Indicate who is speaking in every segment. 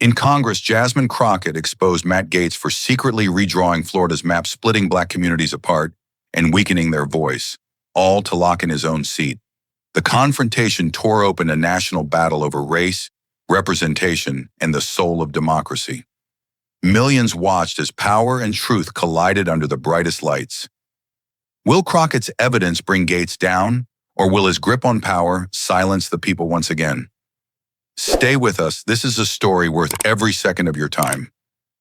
Speaker 1: In Congress, Jasmine Crockett exposed Matt Gaetz for secretly redrawing Florida's map, splitting Black communities apart and weakening their voice, all to lock in his own seat. The confrontation tore open a national battle over race, representation, and the soul of democracy. Millions watched as power and truth collided under the brightest lights. Will Crockett's evidence bring Gaetz down, or will his grip on power silence the people once again? Stay with us. This is a story worth every second of your time.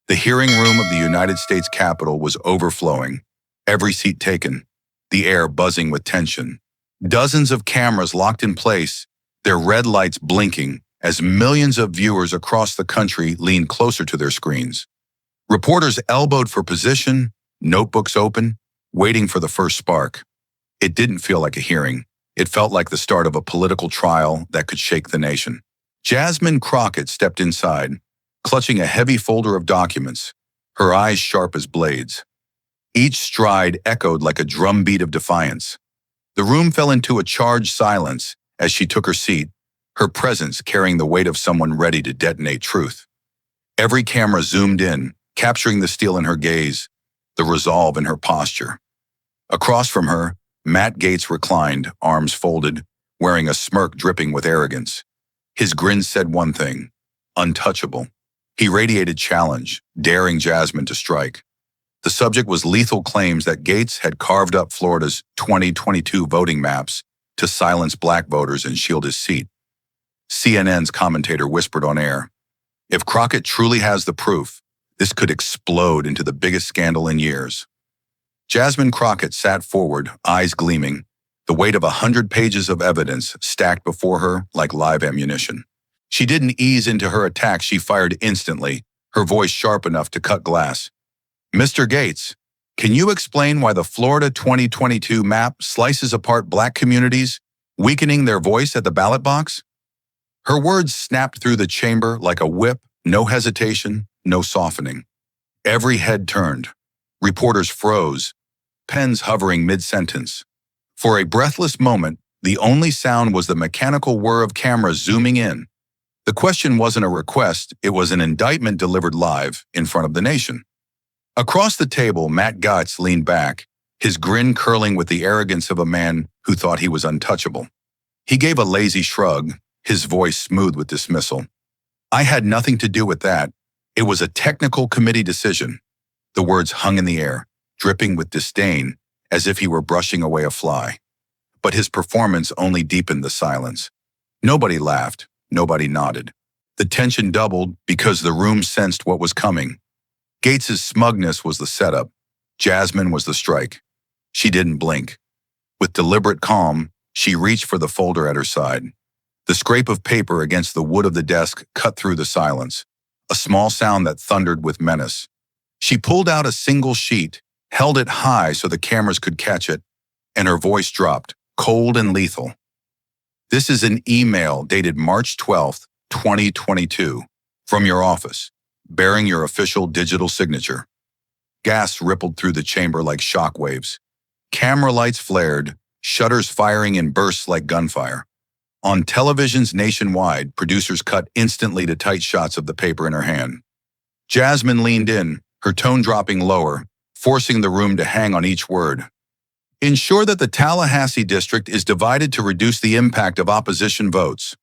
Speaker 1: The hearing room of the United States Capitol was overflowing, every seat taken, the air buzzing with tension. Dozens of cameras locked in place, their red lights blinking as millions of viewers across the country leaned closer to their screens. Reporters elbowed for position, notebooks open, waiting for the first spark. It didn't feel like a hearing. It felt like the start of a political trial that could shake the nation. Jasmine Crockett stepped inside, clutching a heavy folder of documents, her eyes sharp as blades. Each stride echoed like a drumbeat of defiance. The room fell into a charged silence as she took her seat, her presence carrying the weight of someone ready to detonate truth. Every camera zoomed in, capturing the steel in her gaze, the resolve in her posture. Across from her, Matt Gaetz reclined, arms folded, wearing a smirk dripping with arrogance. His grin said one thing: untouchable. He radiated challenge, daring Jasmine to strike. The subject was lethal claims that Gaetz had carved up Florida's 2022 voting maps to silence Black voters and shield his seat. CNN's commentator whispered on air, "If Crockett truly has the proof, this could explode into the biggest scandal in years." Jasmine Crockett sat forward, eyes gleaming, the weight of 100 pages of evidence stacked before her like live ammunition. She didn't ease into her attack, she fired instantly, her voice sharp enough to cut glass. "Mr. Gaetz, can you explain why the Florida 2022 map slices apart Black communities, weakening their voice at the ballot box?" Her words snapped through the chamber like a whip, no hesitation, no softening. Every head turned. Reporters froze, pens hovering mid-sentence. For a breathless moment, the only sound was the mechanical whir of cameras zooming in. The question wasn't a request, it was an indictment delivered live in front of the nation. Across the table, Matt Gaetz leaned back, his grin curling with the arrogance of a man who thought he was untouchable. He gave a lazy shrug, his voice smooth with dismissal. "I had nothing to do with that. It was a technical committee decision." The words hung in the air, dripping with disdain, as if he were brushing away a fly. But his performance only deepened the silence. Nobody laughed, nobody nodded. The tension doubled because the room sensed what was coming. Gaetz's smugness was the setup. Jasmine was the strike. She didn't blink. With deliberate calm, she reached for the folder at her side. The scrape of paper against the wood of the desk cut through the silence, a small sound that thundered with menace. She pulled out a single sheet, held it high so the cameras could catch it, and her voice dropped, cold and lethal. "This is an email dated March 12th, 2022, from your office, bearing your official digital signature." Gas rippled through the chamber like shockwaves. Camera lights flared, shutters firing in bursts like gunfire. On televisions nationwide, producers cut instantly to tight shots of the paper in her hand. Jasmine leaned in, her tone dropping lower, forcing the room to hang on each word. "Ensure that the Tallahassee district is divided to reduce the impact of opposition votes."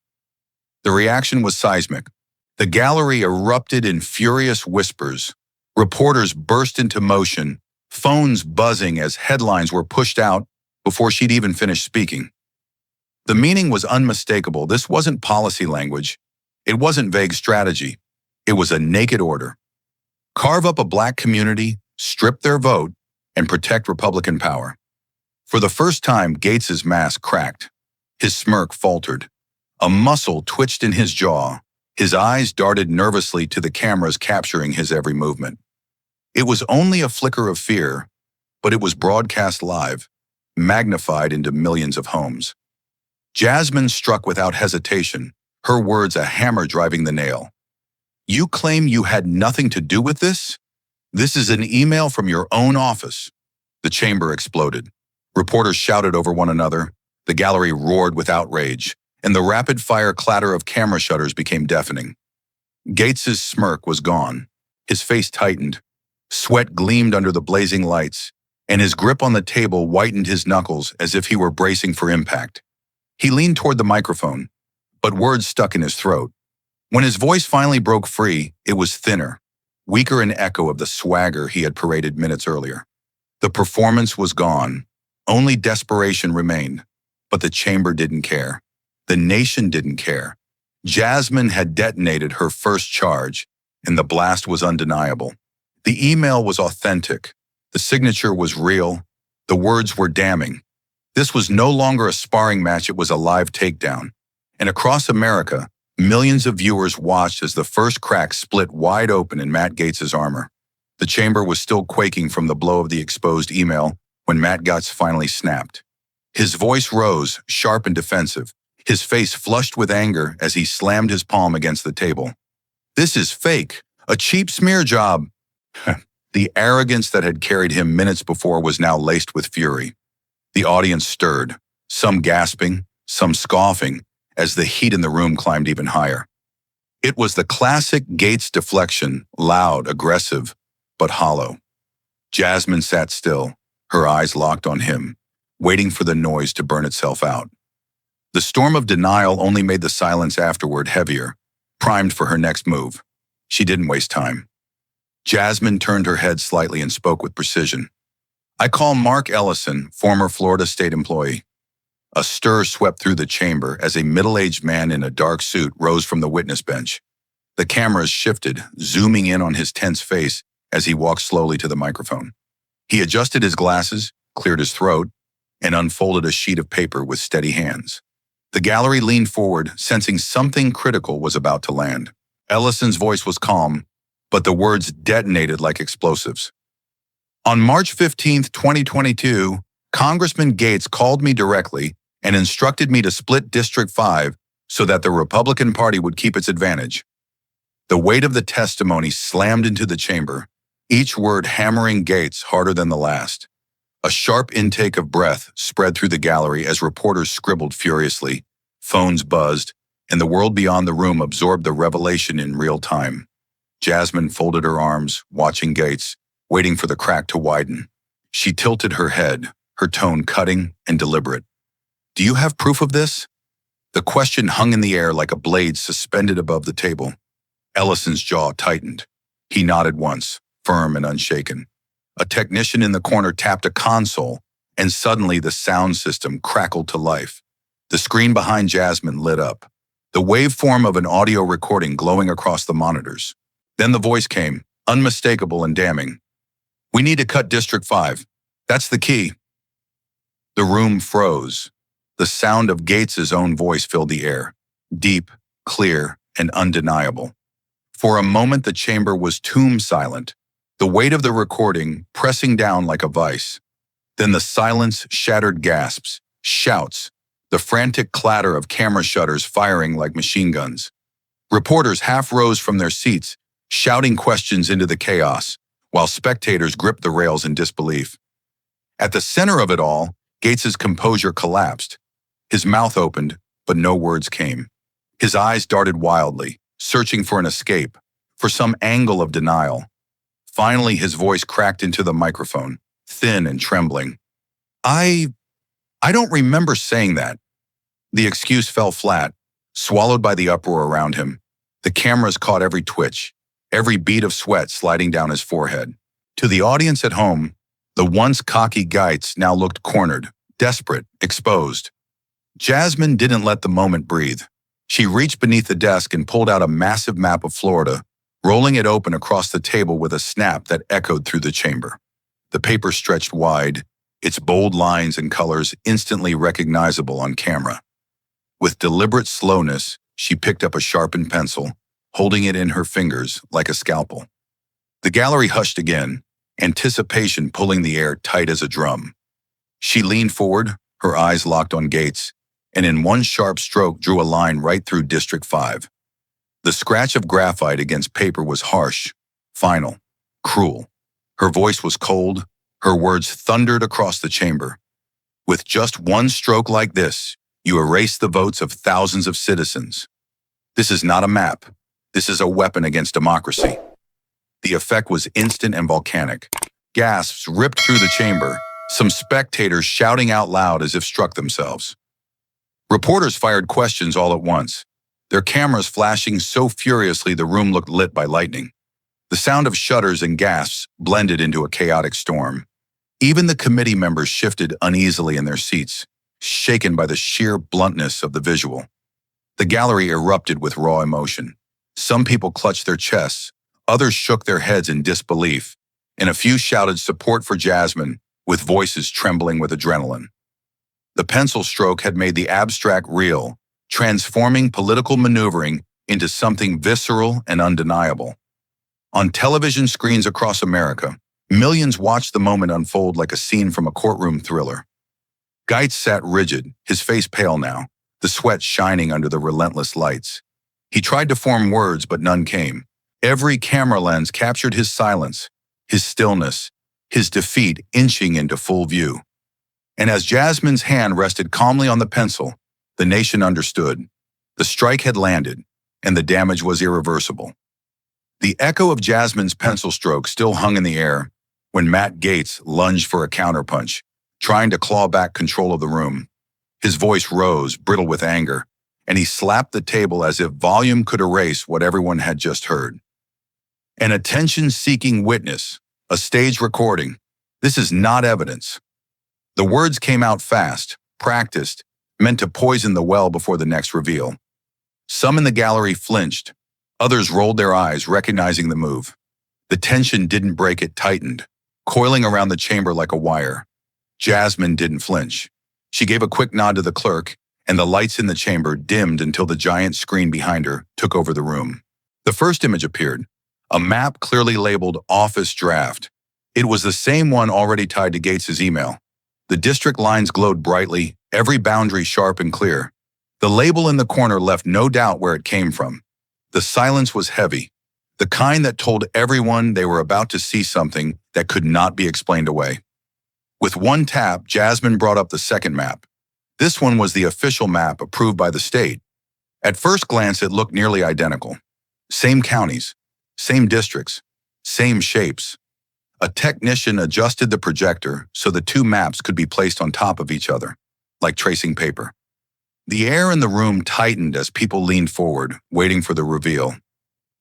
Speaker 1: The reaction was seismic. The gallery erupted in furious whispers. Reporters burst into motion, phones buzzing as headlines were pushed out before she'd even finished speaking. The meaning was unmistakable. This wasn't policy language. It wasn't vague strategy. It was a naked order. Carve up a Black community, strip their vote, and protect Republican power. For the first time, Gaetz's mask cracked. His smirk faltered. A muscle twitched in his jaw. His eyes darted nervously to the cameras capturing his every movement. It was only a flicker of fear, but it was broadcast live, magnified into millions of homes. Jasmine struck without hesitation, her words a hammer driving the nail. "You claim you had nothing to do with this? This is an email from your own office." The chamber exploded. Reporters shouted over one another, the gallery roared with outrage, and the rapid-fire clatter of camera shutters became deafening. Gaetz's smirk was gone. His face tightened. Sweat gleamed under the blazing lights, and his grip on the table whitened his knuckles as if he were bracing for impact. He leaned toward the microphone, but words stuck in his throat. When his voice finally broke free, it was thinner, weaker in echo of the swagger he had paraded minutes earlier. The performance was gone. Only desperation remained. But the chamber didn't care. The nation didn't care. Jasmine had detonated her first charge, and the blast was undeniable. The email was authentic. The signature was real. The words were damning. This was no longer a sparring match, it was a live takedown. And across America, millions of viewers watched as the first crack split wide open in Matt Gaetz's armor. The chamber was still quaking from the blow of the exposed email when Matt Gaetz finally snapped. His voice rose, sharp and defensive, his face flushed with anger as he slammed his palm against the table. "This is fake, a cheap smear job." The arrogance that had carried him minutes before was now laced with fury. The audience stirred, some gasping, some scoffing, as the heat in the room climbed even higher. It was the classic Gaetz deflection, loud, aggressive, but hollow. Jasmine sat still, her eyes locked on him, waiting for the noise to burn itself out. The storm of denial only made the silence afterward heavier, primed for her next move. She didn't waste time. Jasmine turned her head slightly and spoke with precision. "I call Mark Ellison, former Florida State employee." A stir swept through the chamber as a middle-aged man in a dark suit rose from the witness bench. The cameras shifted, zooming in on his tense face as he walked slowly to the microphone. He adjusted his glasses, cleared his throat, and unfolded a sheet of paper with steady hands. The gallery leaned forward, sensing something critical was about to land. Ellison's voice was calm, but the words detonated like explosives. "On March 15th, 2022, Congressman Gaetz called me directly and instructed me to split District 5 so that the Republican Party would keep its advantage." The weight of the testimony slammed into the chamber, each word hammering Gaetz harder than the last. A sharp intake of breath spread through the gallery as reporters scribbled furiously, phones buzzed, and the world beyond the room absorbed the revelation in real time. Jasmine folded her arms, watching Gaetz, waiting for the crack to widen. She tilted her head, her tone cutting and deliberate. "Do you have proof of this?" The question hung in the air like a blade suspended above the table. Ellison's jaw tightened. He nodded once, firm and unshaken. A technician in the corner tapped a console, and suddenly the sound system crackled to life. The screen behind Jasmine lit up, the waveform of an audio recording glowing across the monitors. Then the voice came, unmistakable and damning. "We need to cut District 5. That's the key." The room froze. The sound of Gaetz's own voice filled the air, deep, clear, and undeniable. For a moment the chamber was tomb silent, the weight of the recording pressing down like a vice. Then the silence shattered gasps, shouts, the frantic clatter of camera shutters firing like machine guns. Reporters half rose from their seats, shouting questions into the chaos, while spectators gripped the rails in disbelief. At the center of it all, Gaetz's composure collapsed. His mouth opened, but no words came. His eyes darted wildly, searching for an escape, for some angle of denial. Finally, his voice cracked into the microphone, thin and trembling. I don't remember saying that." The excuse fell flat, swallowed by the uproar around him. The cameras caught every twitch, every bead of sweat sliding down his forehead. To the audience at home, the once cocky Gaetz now looked cornered, desperate, exposed. Jasmine didn't let the moment breathe. She reached beneath the desk and pulled out a massive map of Florida, rolling it open across the table with a snap that echoed through the chamber. The paper stretched wide, its bold lines and colors instantly recognizable on camera. With deliberate slowness, she picked up a sharpened pencil, holding it in her fingers like a scalpel. The gallery hushed again, anticipation pulling the air tight as a drum. She leaned forward, her eyes locked on Gaetz, and in one sharp stroke drew a line right through District 5. The scratch of graphite against paper was harsh, final, cruel. Her voice was cold, her words thundered across the chamber. "With just one stroke like this, you erase the votes of thousands of citizens. This is not a map. This is a weapon against democracy. The effect was instant and volcanic. Gasps ripped through the chamber, some spectators shouting out loud as if struck themselves. Reporters fired questions all at once, their cameras flashing so furiously the room looked lit by lightning. The sound of shudders and gasps blended into a chaotic storm. Even the committee members shifted uneasily in their seats, shaken by the sheer bluntness of the visual. The gallery erupted with raw emotion. Some people clutched their chests, others shook their heads in disbelief, and a few shouted support for Jasmine, with voices trembling with adrenaline. The pencil stroke had made the abstract real, transforming political maneuvering into something visceral and undeniable. On television screens across America, millions watched the moment unfold like a scene from a courtroom thriller. Gaetz sat rigid, his face pale now, the sweat shining under the relentless lights. He tried to form words, but none came. Every camera lens captured his silence, his stillness, his defeat inching into full view. And as Jasmine's hand rested calmly on the pencil, the nation understood. The strike had landed, and the damage was irreversible. The echo of Jasmine's pencil stroke still hung in the air when Matt Gaetz lunged for a counterpunch, trying to claw back control of the room. His voice rose, brittle with anger, and he slapped the table as if volume could erase what everyone had just heard. An attention-seeking witness, a staged recording. This is not evidence. The words came out fast, practiced, meant to poison the well before the next reveal. Some in the gallery flinched. Others rolled their eyes, recognizing the move. The tension didn't break, it tightened, coiling around the chamber like a wire. Jasmine didn't flinch. She gave a quick nod to the clerk, and the lights in the chamber dimmed until the giant screen behind her took over the room. The first image appeared, a map clearly labeled Office Draft. It was the same one already tied to Gaetz's email. The district lines glowed brightly, every boundary sharp and clear. The label in the corner left no doubt where it came from. The silence was heavy, the kind that told everyone they were about to see something that could not be explained away. With one tap, Jasmine brought up the second map. This one was the official map approved by the state. At first glance, it looked nearly identical. Same counties, same districts, same shapes. A technician adjusted the projector so the two maps could be placed on top of each other, like tracing paper. The air in the room tightened as people leaned forward, waiting for the reveal.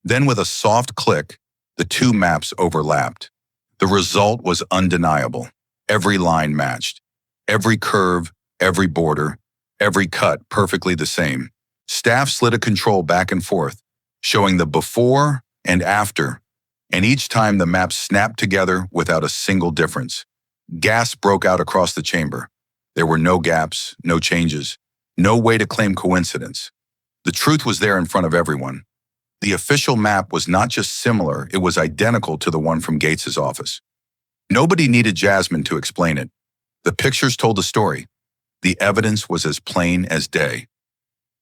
Speaker 1: Then with a soft click, the two maps overlapped. The result was undeniable. Every line matched. Every curve, every border, every cut perfectly the same. Staff slid a control back and forth, showing the before and after, and each time the maps snapped together without a single difference. Gasps broke out across the chamber. There were no gaps, no changes. No way to claim coincidence. The truth was there in front of everyone. The official map was not just similar, it was identical to the one from Gaetz's office. Nobody needed Jasmine to explain it. The pictures told the story. The evidence was as plain as day.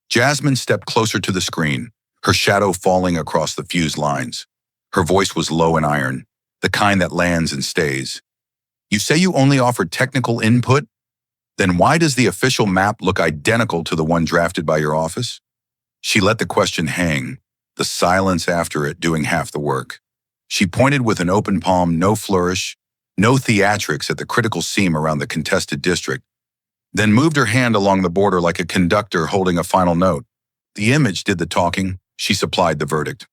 Speaker 1: Jasmine stepped closer to the screen, her shadow falling across the fused lines. Her voice was low and iron, the kind that lands and stays. You say you only offered technical input? Then why does the official map look identical to the one drafted by your office? She let the question hang, the silence after it doing half the work. She pointed with an open palm, no flourish, no theatrics at the critical seam around the contested district, then moved her hand along the border like a conductor holding a final note. The image did the talking, she supplied the verdict.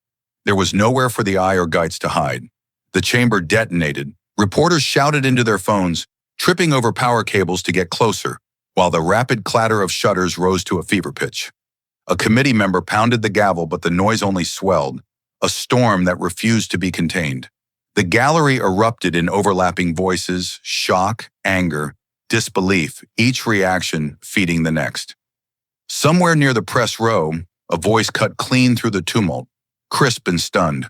Speaker 1: There was nowhere for the eye or Gaetz to hide. The chamber detonated. Reporters shouted into their phones, tripping over power cables to get closer, while the rapid clatter of shutters rose to a fever pitch. A committee member pounded the gavel, but the noise only swelled, a storm that refused to be contained. The gallery erupted in overlapping voices, shock, anger, disbelief, each reaction feeding the next. Somewhere near the press row, a voice cut clean through the tumult, crisp and stunned.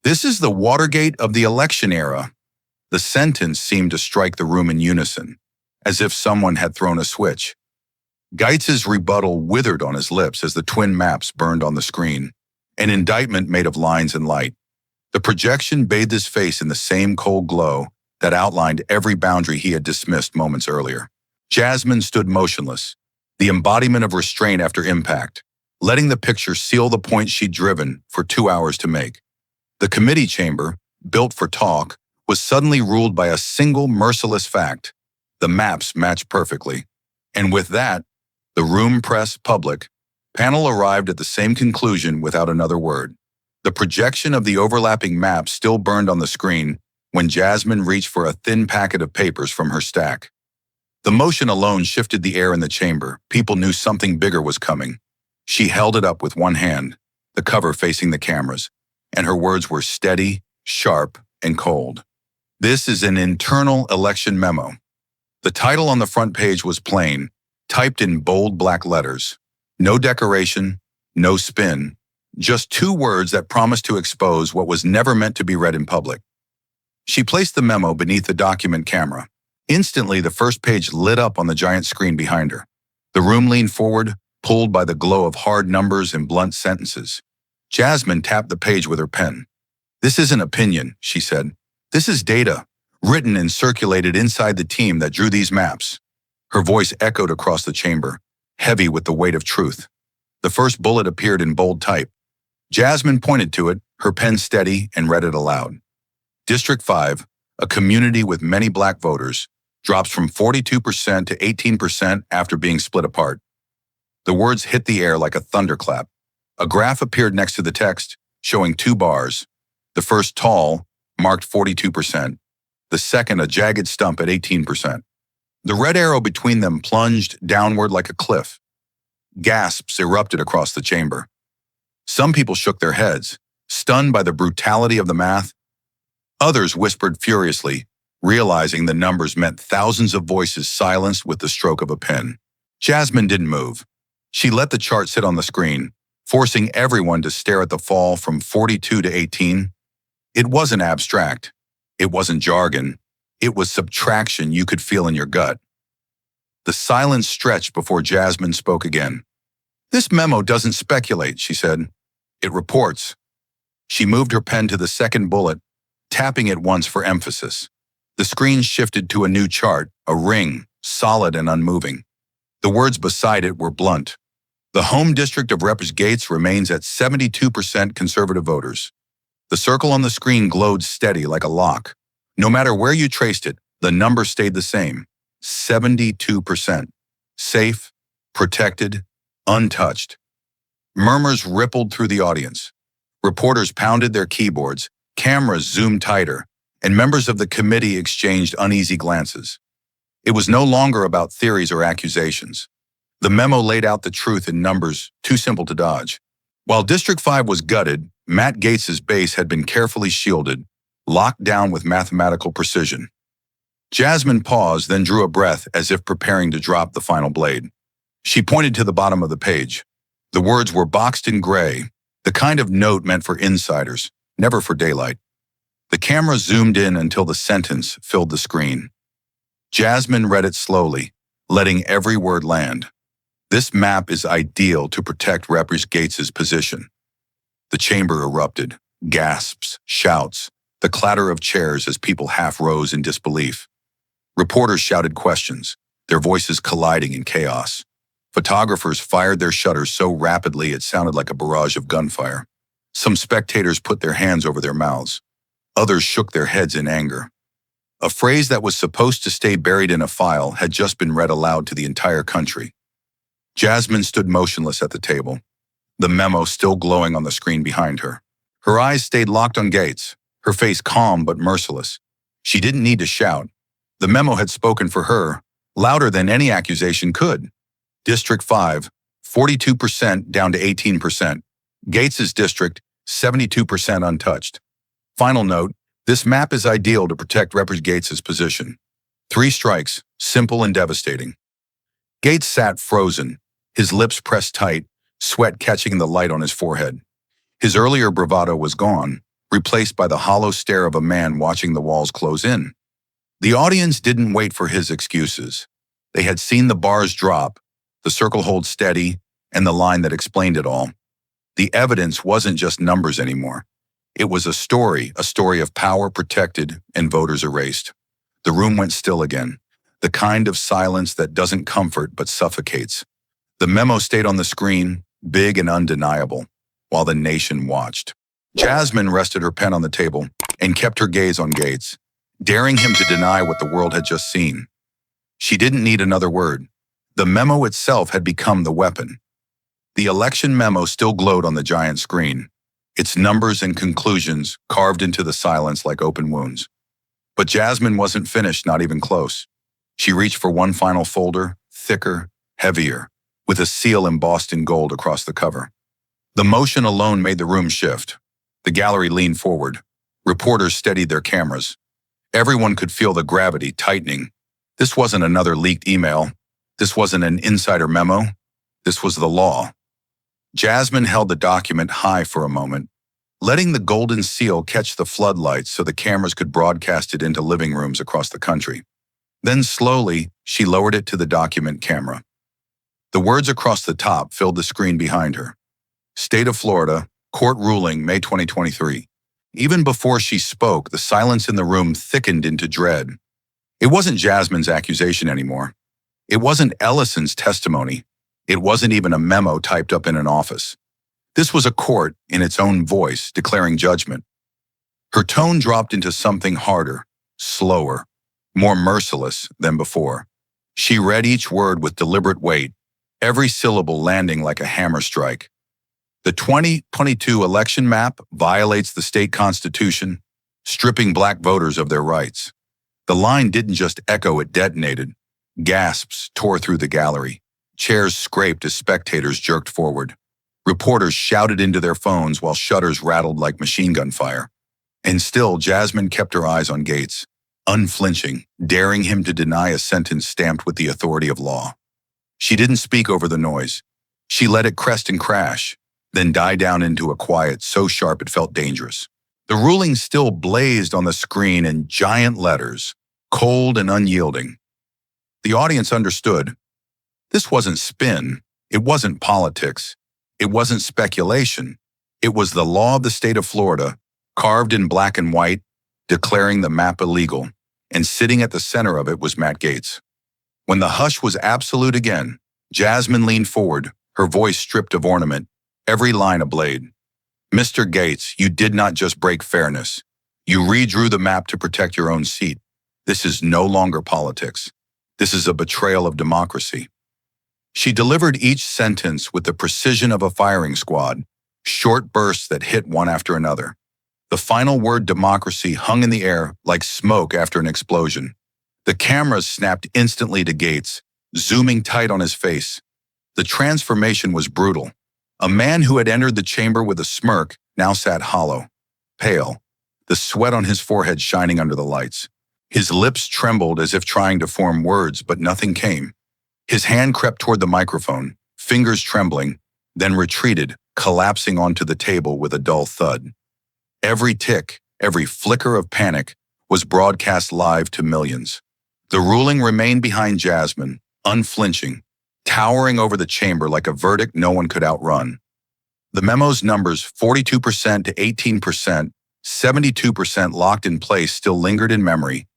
Speaker 1: This is the Watergate of the election era. The sentence seemed to strike the room in unison, as if someone had thrown a switch. Gaetz's rebuttal withered on his lips as the twin maps burned on the screen, an indictment made of lines and light. The projection bathed his face in the same cold glow that outlined every boundary he had dismissed moments earlier. Jasmine stood motionless, the embodiment of restraint after impact, letting the picture seal the point she'd driven for 2 hours to make. The committee chamber, built for talk, was suddenly ruled by a single merciless fact. The maps matched perfectly. And with that, the room, press, public panel arrived at the same conclusion without another word. The projection of the overlapping maps still burned on the screen when Jasmine reached for a thin packet of papers from her stack. The motion alone shifted the air in the chamber. People knew something bigger was coming. She held it up with one hand, the cover facing the cameras, and her words were steady, sharp, and cold. This is an internal election memo. The title on the front page was plain, typed in bold black letters. No decoration, no spin, just 2 words that promised to expose what was never meant to be read in public. She placed the memo beneath the document camera. Instantly, the first page lit up on the giant screen behind her. The room leaned forward, pulled by the glow of hard numbers and blunt sentences. Jasmine tapped the page with her pen. "This isn't opinion," she said. "This is data, written and circulated inside the team that drew these maps." Her voice echoed across the chamber, heavy with the weight of truth. The first bullet appeared in bold type. Jasmine pointed to it, her pen steady, and read it aloud. District 5, a community with many black voters, drops from 42% to 18% after being split apart. The words hit the air like a thunderclap. A graph appeared next to the text, showing 2 bars. The first, tall, marked 42%. The second, a jagged stump at 18%. The red arrow between them plunged downward like a cliff. Gasps erupted across the chamber. Some people shook their heads, stunned by the brutality of the math. Others whispered furiously, realizing the numbers meant thousands of voices silenced with the stroke of a pen. Jasmine didn't move. She let the chart sit on the screen, forcing everyone to stare at the fall from 42 to 18. It wasn't abstract. It wasn't jargon. It was subtraction you could feel in your gut. The silence stretched before Jasmine spoke again. "This memo doesn't speculate," she said. "It reports." She moved her pen to the second bullet, tapping it once for emphasis. The screen shifted to a new chart, a ring, solid and unmoving. The words beside it were blunt. "The home district of Reps Gaetz remains at 72% conservative voters." The circle on the screen glowed steady like a lock. No matter where you traced it, the number stayed the same. 72%. Safe, protected, untouched. Murmurs rippled through the audience. Reporters pounded their keyboards, cameras zoomed tighter, and members of the committee exchanged uneasy glances. It was no longer about theories or accusations. The memo laid out the truth in numbers too simple to dodge. While District 5 was gutted, Matt Gaetz's base had been carefully shielded, locked down with mathematical precision. Jasmine paused, then drew a breath as if preparing to drop the final blade. She pointed to the bottom of the page. The words were boxed in gray, the kind of note meant for insiders, never for daylight. The camera zoomed in until the sentence filled the screen. Jasmine read it slowly, letting every word land. "This map is ideal to protect Reps Gaetz's position." The chamber erupted, gasps, shouts, the clatter of chairs as people half rose in disbelief. Reporters shouted questions, their voices colliding in chaos. Photographers fired their shutters so rapidly it sounded like a barrage of gunfire. Some spectators put their hands over their mouths. Others shook their heads in anger. A phrase that was supposed to stay buried in a file had just been read aloud to the entire country. Jasmine stood motionless at the table, the memo still glowing on the screen behind her. Her eyes stayed locked on Gaetz, her face calm but merciless. She didn't need to shout. The memo had spoken for her, louder than any accusation could. District 5, 42% down to 18%. Gaetz's district, 72% untouched. Final note, this map is ideal to protect Reps Gaetz's position. 3 strikes, simple and devastating. Gaetz sat frozen, his lips pressed tight, sweat catching the light on his forehead. His earlier bravado was gone, replaced by the hollow stare of a man watching the walls close in. The audience didn't wait for his excuses. They had seen the bars drop, the circle hold steady, and the line that explained it all. The evidence wasn't just numbers anymore. It was a story of power protected and voters erased. The room went still again, the kind of silence that doesn't comfort but suffocates. The memo stayed on the screen, big and undeniable, while the nation watched. Jasmine rested her pen on the table and kept her gaze on Gaetz, daring him to deny what the world had just seen. She didn't need another word. The memo itself had become the weapon. The election memo still glowed on the giant screen, its numbers and conclusions carved into the silence like open wounds. But Jasmine wasn't finished, not even close. She reached for one final folder, thicker, heavier, with a seal embossed in gold across the cover. The motion alone made the room shift. The gallery leaned forward. Reporters steadied their cameras. Everyone could feel the gravity tightening. This wasn't another leaked email. This wasn't an insider memo. This was the law. Jasmine held the document high for a moment, letting the golden seal catch the floodlights so the cameras could broadcast it into living rooms across the country. Then slowly, she lowered it to the document camera. The words across the top filled the screen behind her. State of Florida, court ruling, May 2023. Even before she spoke, the silence in the room thickened into dread. It wasn't Jasmine's accusation anymore. It wasn't Ellison's testimony. It wasn't even a memo typed up in an office. This was a court in its own voice, declaring judgment. Her tone dropped into something harder, slower, more merciless than before. She read each word with deliberate weight, every syllable landing like a hammer strike. The 2022 election map violates the state constitution, stripping Black voters of their rights. The line didn't just echo, it detonated. Gasps tore through the gallery. Chairs scraped as spectators jerked forward. Reporters shouted into their phones while shutters rattled like machine gun fire. And still, Jasmine kept her eyes on Gaetz, unflinching, daring him to deny a sentence stamped with the authority of law. She didn't speak over the noise. She let it crest and crash, then die down into a quiet so sharp it felt dangerous. The ruling still blazed on the screen in giant letters, cold and unyielding. The audience understood. This wasn't spin. It wasn't politics. It wasn't speculation. It was the law of the state of Florida, carved in black and white, declaring the map illegal, and sitting at the center of it was Matt Gaetz. When the hush was absolute again, Jasmine leaned forward, her voice stripped of ornament, every line a blade. Mr. Gaetz, you did not just break fairness. You redrew the map to protect your own seat. This is no longer politics. This is a betrayal of democracy. She delivered each sentence with the precision of a firing squad, short bursts that hit one after another. The final word, democracy, hung in the air like smoke after an explosion. The cameras snapped instantly to Gaetz, zooming tight on his face. The transformation was brutal. A man who had entered the chamber with a smirk now sat hollow, pale, the sweat on his forehead shining under the lights. His lips trembled as if trying to form words, but nothing came. His hand crept toward the microphone, fingers trembling, then retreated, collapsing onto the table with a dull thud. Every tick, every flicker of panic was broadcast live to millions. The ruling remained behind Jasmine, unflinching, towering over the chamber like a verdict no one could outrun. The memo's numbers 42% to 18%, 72% locked in place still lingered in memory,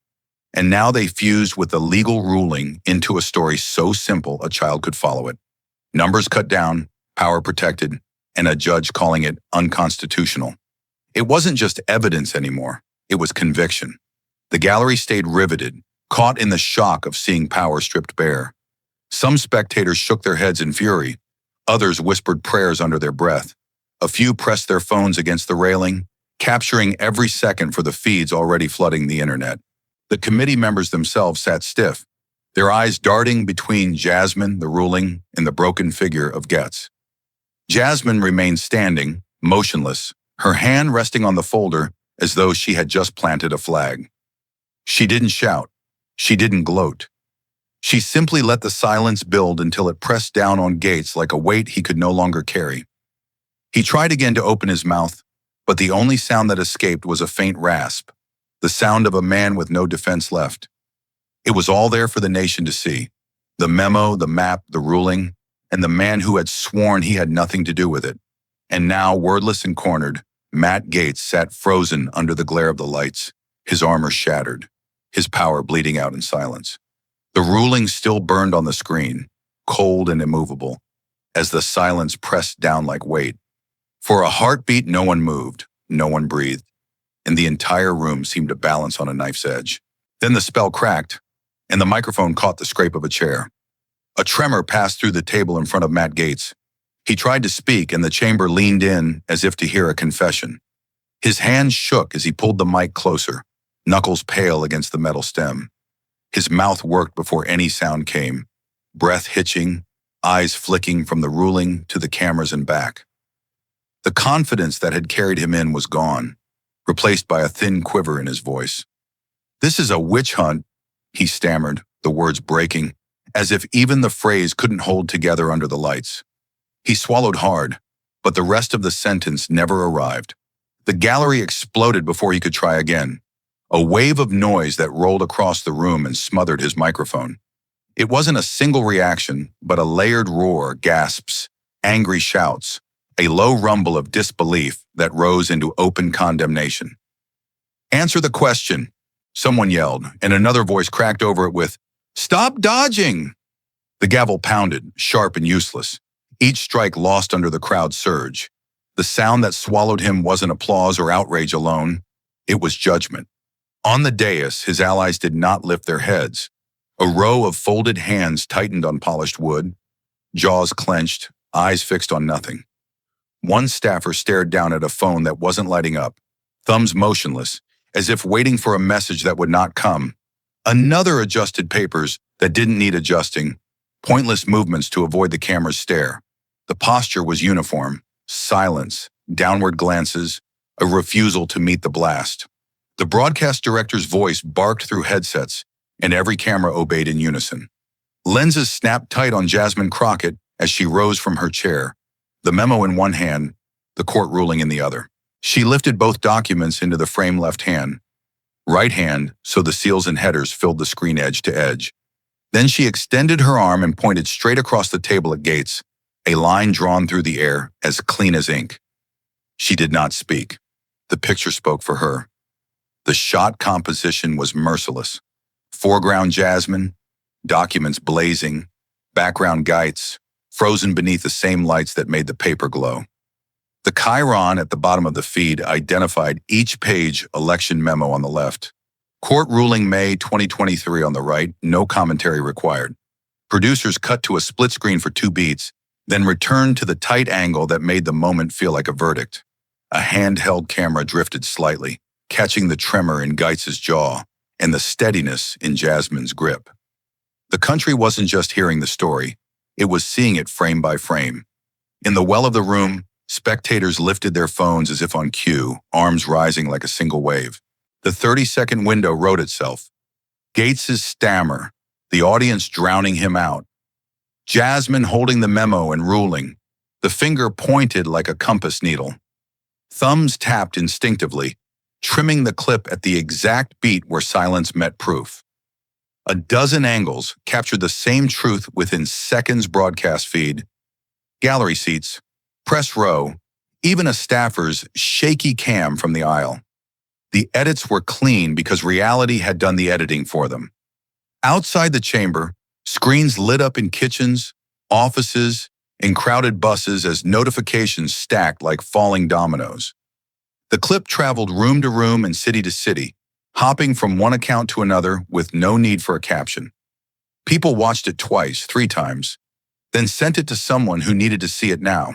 Speaker 1: and now they fused with the legal ruling into a story so simple a child could follow it. Numbers cut down, power protected, and a judge calling it unconstitutional. It wasn't just evidence anymore, it was conviction. The gallery stayed riveted, caught in the shock of seeing power stripped bare. Some spectators shook their heads in fury, others whispered prayers under their breath. A few pressed their phones against the railing, capturing every second for the feeds already flooding the internet. The committee members themselves sat stiff, their eyes darting between Jasmine, the ruling, and the broken figure of Gaetz. Jasmine remained standing, motionless, her hand resting on the folder as though she had just planted a flag. She didn't shout. She didn't gloat. She simply let the silence build until it pressed down on Gaetz like a weight he could no longer carry. He tried again to open his mouth, but the only sound that escaped was a faint rasp, the sound of a man with no defense left. It was all there for the nation to see. The memo, the map, the ruling, and the man who had sworn he had nothing to do with it. And now, wordless and cornered, Matt Gaetz sat frozen under the glare of the lights, his armor shattered, his power bleeding out in silence. The ruling still burned on the screen, cold and immovable. as the silence pressed down like weight. For a heartbeat, no one moved, no one breathed, and the entire room seemed to balance on a knife's edge. Then the spell cracked, and the microphone caught the scrape of a chair. A tremor passed through the table in front of Matt Gaetz. He tried to speak, and the chamber leaned in as if to hear a confession. His hands shook as he pulled the mic closer, knuckles pale against the metal stem. His mouth worked before any sound came, breath hitching, eyes flicking from the ruling to the cameras and back. The confidence that had carried him in was gone, replaced by a thin quiver in his voice. "This is a witch hunt," he stammered, the words breaking, as if even the phrase couldn't hold together under the lights. He swallowed hard, but the rest of the sentence never arrived. The gallery exploded before he could try again, a wave of noise that rolled across the room and smothered his microphone. It wasn't a single reaction, but a layered roar, gasps, angry shouts, a low rumble of disbelief that rose into open condemnation. "Answer the question," someone yelled, and another voice cracked over it with, "Stop dodging!" The gavel pounded, sharp and useless, each strike lost under the crowd's surge. The sound that swallowed him wasn't applause or outrage alone, it was judgment. On the dais, his allies did not lift their heads. A row of folded hands tightened on polished wood, jaws clenched, eyes fixed on nothing. One staffer stared down at a phone that wasn't lighting up, thumbs motionless, as if waiting for a message that would not come. Another adjusted papers that didn't need adjusting, pointless movements to avoid the camera's stare. The posture was uniform, silence, downward glances, a refusal to meet the blast. The broadcast director's voice barked through headsets, and every camera obeyed in unison. Lenses snapped tight on Jasmine Crockett as she rose from her chair, the memo in one hand, the court ruling in the other. She lifted both documents into the frame left hand, right hand so the seals and headers filled the screen edge to edge. Then she extended her arm and pointed straight across the table at Gaetz, a line drawn through the air as clean as ink. She did not speak. The picture spoke for her. The shot composition was merciless. Foreground Jasmine, documents blazing, background Gaetz, frozen beneath the same lights that made the paper glow. The chyron at the bottom of the feed identified each page election memo on the left. Court ruling May 2023 on the right, no commentary required. Producers cut to a split screen for 2 beats, then returned to the tight angle that made the moment feel like a verdict. A handheld camera drifted slightly, catching the tremor in Gaetz's jaw and the steadiness in Jasmine's grip. The country wasn't just hearing the story, it was seeing it frame by frame. In the well of the room, spectators lifted their phones as if on cue, arms rising like a single wave. The 30-second window wrote itself. Gaetz's stammer, the audience drowning him out. Jasmine holding the memo and ruling, the finger pointed like a compass needle. Thumbs tapped instinctively, trimming the clip at the exact beat where silence met proof. A dozen angles captured the same truth within seconds broadcast feed. Gallery seats, press row, even a staffer's shaky cam from the aisle. The edits were clean because reality had done the editing for them. Outside the chamber, screens lit up in kitchens, offices, and crowded buses as notifications stacked like falling dominoes. The clip traveled room to room and city to city, hopping from one account to another with no need for a caption. People watched it twice, 3 times, then sent it to someone who needed to see it now.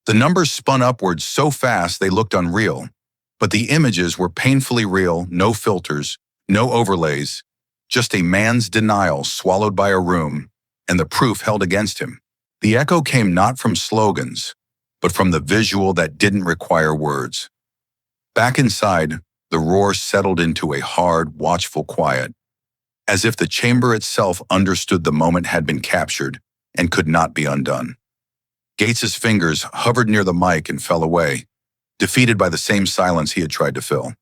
Speaker 1: The numbers spun upwards so fast they looked unreal, but the images were painfully real, no filters, no overlays, just a man's denial swallowed by a room, and the proof held against him. The echo came not from slogans, but from the visual that didn't require words. Back inside, the roar settled into a hard, watchful quiet, as if the chamber itself understood the moment had been captured and could not be undone. Gaetz's fingers hovered near the mic and fell away, defeated by the same silence he had tried to fill.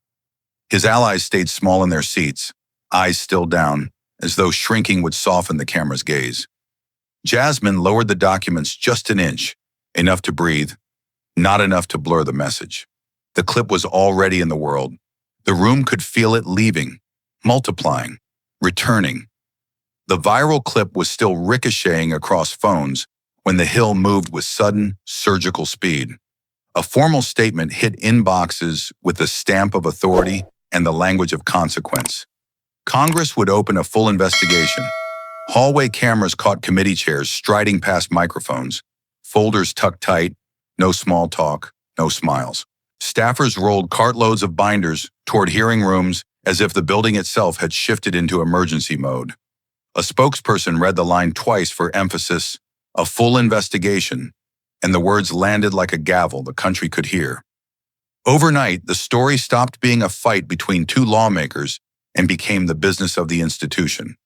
Speaker 1: His allies stayed small in their seats, eyes still down, as though shrinking would soften the camera's gaze. Jasmine lowered the documents just an inch, enough to breathe, not enough to blur the message. The clip was already in the world. The room could feel it leaving, multiplying, returning. The viral clip was still ricocheting across phones, when the hill moved with sudden, surgical speed. A formal statement hit inboxes with the stamp of authority and the language of consequence. Congress would open a full investigation. Hallway cameras caught committee chairs striding past microphones, folders tucked tight, no small talk, no smiles. Staffers rolled cartloads of binders toward hearing rooms as if the building itself had shifted into emergency mode. A spokesperson read the line twice for emphasis, a full investigation, and the words landed like a gavel the country could hear. Overnight, the story stopped being a fight between two lawmakers and became the business of the institution.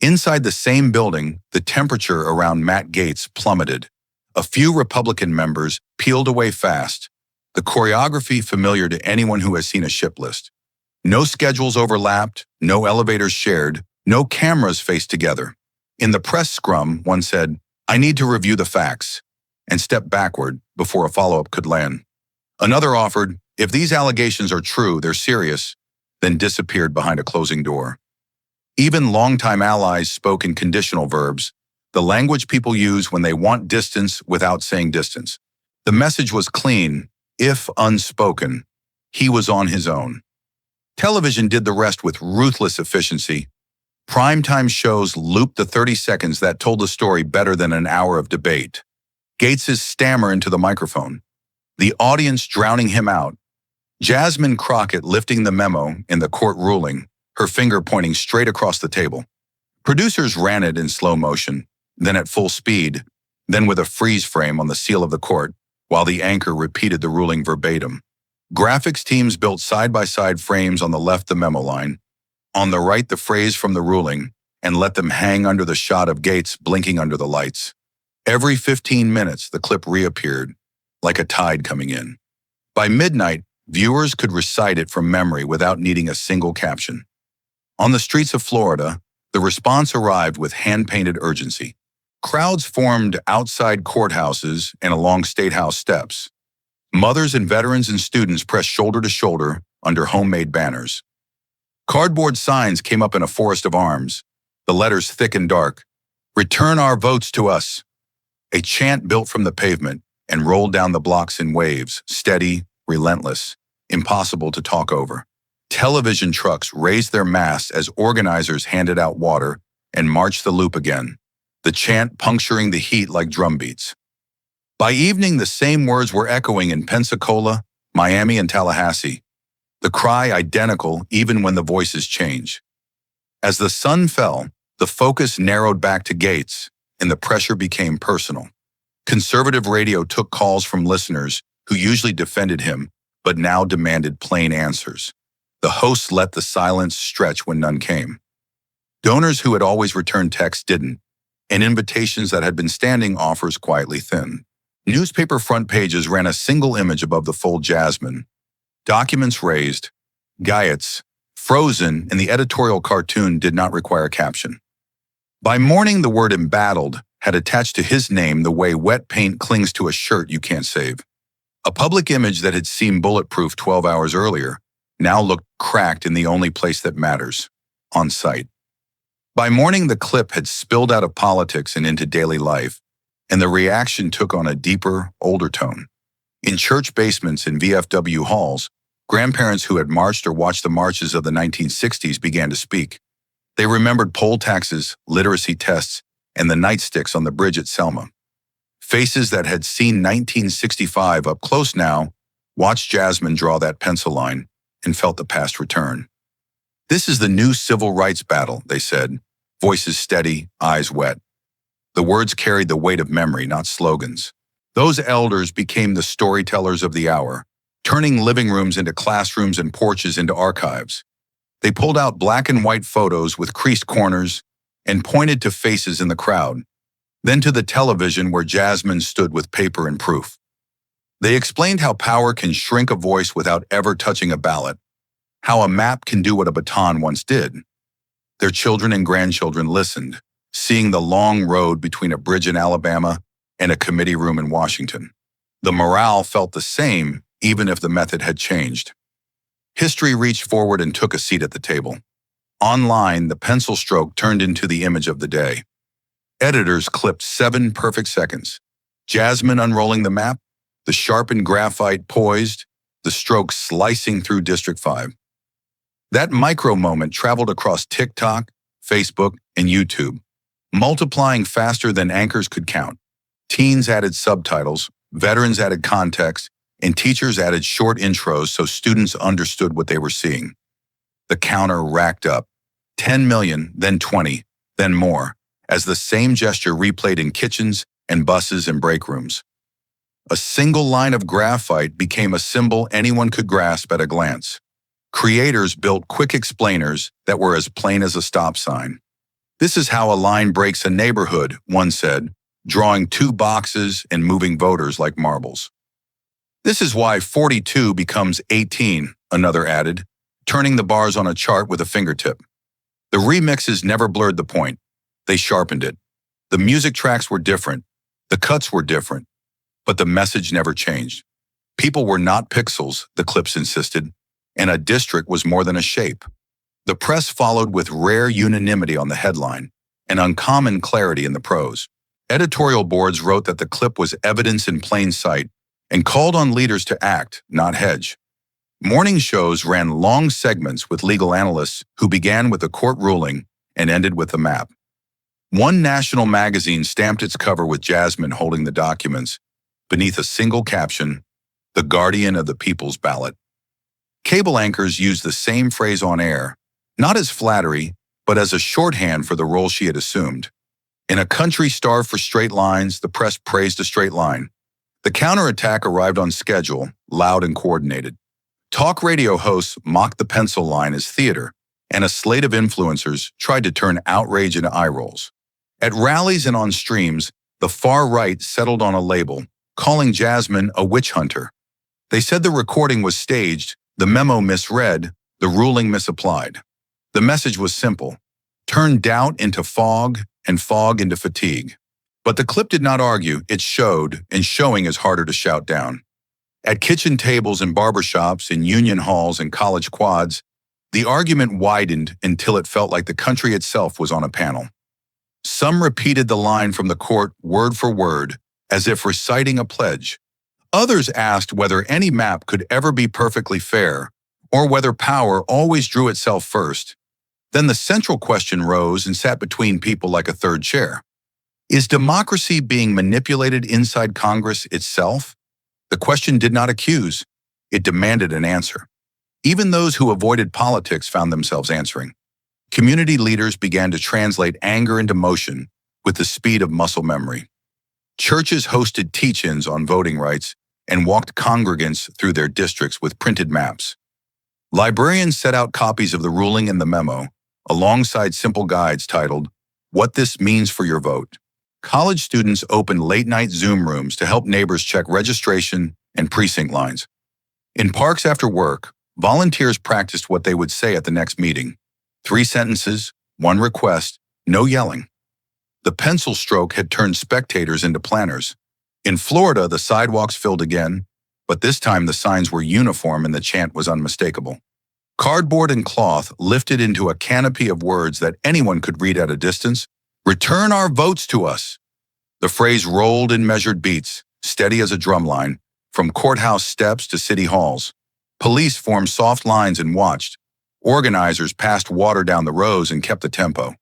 Speaker 1: Inside the same building, the temperature around Matt Gaetz plummeted. A few Republican members peeled away fast, the choreography familiar to anyone who has seen a ship list. No schedules overlapped, no elevators shared, no cameras faced together. In the press scrum, one said, "I need to review the facts," and stepped backward before a follow-up could land. Another offered, "If these allegations are true, they're serious," then disappeared behind a closing door. Even longtime allies spoke in conditional verbs, the language people use when they want distance without saying distance. The message was clean, if unspoken. He was on his own. Television did the rest with ruthless efficiency. Primetime shows looped the 30 seconds that told the story better than an hour of debate. Gaetz's stammer into the microphone, the audience drowning him out. Jasmine Crockett lifting the memo in the court ruling, her finger pointing straight across the table. Producers ran it in slow motion, then at full speed, then with a freeze frame on the seal of the court, while the anchor repeated the ruling verbatim. Graphics teams built side-by-side frames on the left the memo line, on the right the phrase from the ruling, and let them hang under the shot of Gaetz blinking under the lights. Every 15 minutes, the clip reappeared, like a tide coming in. By midnight, viewers could recite it from memory without needing a single caption. On the streets of Florida, the response arrived with hand-painted urgency. Crowds formed outside courthouses and along State House steps. Mothers and veterans and students pressed shoulder to shoulder under homemade banners. Cardboard signs came up in a forest of arms, the letters thick and dark, "Return our votes to us." A chant built from the pavement and rolled down the blocks in waves, steady, relentless, impossible to talk over. Television trucks raised their masts as organizers handed out water and marched the loop again, the chant puncturing the heat like drumbeats. By evening, the same words were echoing in Pensacola, Miami, and Tallahassee, the cry identical even when the voices change. As the sun fell, the focus narrowed back to Gaetz, and the pressure became personal. Conservative radio took calls from listeners who usually defended him, but now demanded plain answers. The hosts let the silence stretch when none came. Donors who had always returned texts didn't, and invitations that had been standing offers quietly thinned. Newspaper front pages ran a single image above the full Jasmine. Documents raised, Gaetz, frozen, and the editorial cartoon did not require a caption. By morning, the word embattled had attached to his name the way wet paint clings to a shirt you can't save. A public image that had seemed bulletproof 12 hours earlier now looked cracked in the only place that matters, on site. By morning, the clip had spilled out of politics and into daily life, and the reaction took on a deeper, older tone. In church basements and VFW halls, grandparents who had marched or watched the marches of the 1960s began to speak. They remembered poll taxes, literacy tests, and the nightsticks on the bridge at Selma. Faces that had seen 1965 up close now watched Jasmine draw that pencil line and felt the past return. "This is the new civil rights battle," they said, voices steady, eyes wet. The words carried the weight of memory, not slogans. Those elders became the storytellers of the hour, turning living rooms into classrooms and porches into archives. They pulled out black and white photos with creased corners and pointed to faces in the crowd, then to the television where Jasmine stood with paper and proof. They explained how power can shrink a voice without ever touching a ballot, how a map can do what a baton once did. Their children and grandchildren listened, seeing the long road between a bridge in Alabama and a committee room in Washington. The morale felt the same, even if the method had changed. History reached forward and took a seat at the table. Online, the pencil stroke turned into the image of the day. Editors clipped 7 perfect seconds. Jasmine unrolling the map, the sharpened graphite poised, the stroke slicing through District 5. That micro moment traveled across TikTok, Facebook, and YouTube, multiplying faster than anchors could count. Teens added subtitles, veterans added context, and teachers added short intros so students understood what they were seeing. The counter racked up. 10 million, then 20, then more, as the same gesture replayed in kitchens and buses and break rooms. A single line of graphite became a symbol anyone could grasp at a glance. Creators built quick explainers that were as plain as a stop sign. This is how a line breaks a neighborhood, one said, drawing 2 boxes and moving voters like marbles. This is why 42 becomes 18, another added, turning the bars on a chart with a fingertip. The remixes never blurred the point. They sharpened it. The music tracks were different. The cuts were different. But the message never changed. People were not pixels, the clips insisted, and a district was more than a shape. The press followed with rare unanimity on the headline and uncommon clarity in the prose. Editorial boards wrote that the clip was evidence in plain sight and called on leaders to act, not hedge. Morning shows ran long segments with legal analysts who began with a court ruling and ended with a map. One national magazine stamped its cover with Jasmine holding the documents, beneath a single caption, "The Guardian of the People's Ballot." Cable anchors used the same phrase on air, not as flattery, but as a shorthand for the role she had assumed. In a country starved for straight lines, the press praised a straight line. The counterattack arrived on schedule, loud and coordinated. Talk radio hosts mocked the pencil line as theater, and a slate of influencers tried to turn outrage into eye rolls. At rallies and on streams, the far right settled on a label, calling Jasmine a witch hunter. They said the recording was staged, the memo misread, the ruling misapplied. The message was simple: turn doubt into fog and fog into fatigue. But the clip did not argue, it showed, and showing is harder to shout down. At kitchen tables and barbershops, in union halls and college quads, the argument widened until it felt like the country itself was on a panel. Some repeated the line from the court word for word, as if reciting a pledge. Others asked whether any map could ever be perfectly fair, or whether power always drew itself first. Then the central question rose and sat between people like a third chair. Is democracy being manipulated inside Congress itself? The question did not accuse. It demanded an answer. Even those who avoided politics found themselves answering. Community leaders began to translate anger into motion with the speed of muscle memory. Churches hosted teach-ins on voting rights and walked congregants through their districts with printed maps. Librarians set out copies of the ruling and the memo, alongside simple guides titled, "What This Means for Your Vote." College students opened late-night Zoom rooms to help neighbors check registration and precinct lines. In parks after work, volunteers practiced what they would say at the next meeting. 3 sentences, 1 request, no yelling. The pencil stroke had turned spectators into planners. In Florida, the sidewalks filled again, but this time the signs were uniform and the chant was unmistakable. Cardboard and cloth lifted into a canopy of words that anyone could read at a distance. "Return our votes to us." The phrase rolled in measured beats, steady as a drumline, from courthouse steps to city halls. Police formed soft lines and watched. Organizers passed water down the rows and kept the tempo.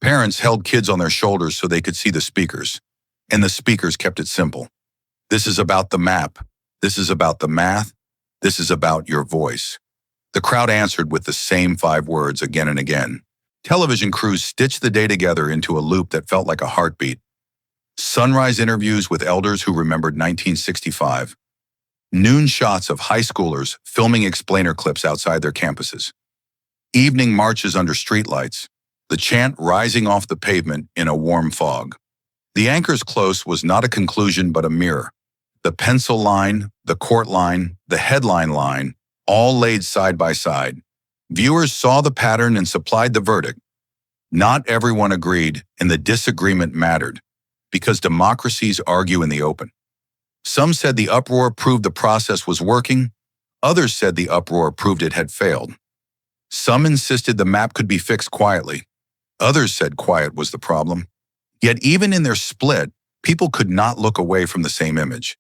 Speaker 1: Parents held kids on their shoulders so they could see the speakers, and the speakers kept it simple. This is about the map. This is about the math. This is about your voice. The crowd answered with the same 5 words again and again. Television crews stitched the day together into a loop that felt like a heartbeat. Sunrise interviews with elders who remembered 1965. Noon shots of high schoolers filming explainer clips outside their campuses. Evening marches under streetlights, the chant rising off the pavement in a warm fog. The anchor's close was not a conclusion but a mirror. The pencil line, the court line, the headline line, all laid side by side. Viewers saw the pattern and supplied the verdict. Not everyone agreed, and the disagreement mattered, because democracies argue in the open. Some said the uproar proved the process was working. Others said the uproar proved it had failed. Some insisted the map could be fixed quietly. Others said quiet was the problem. Yet even in their split, people could not look away from the same image.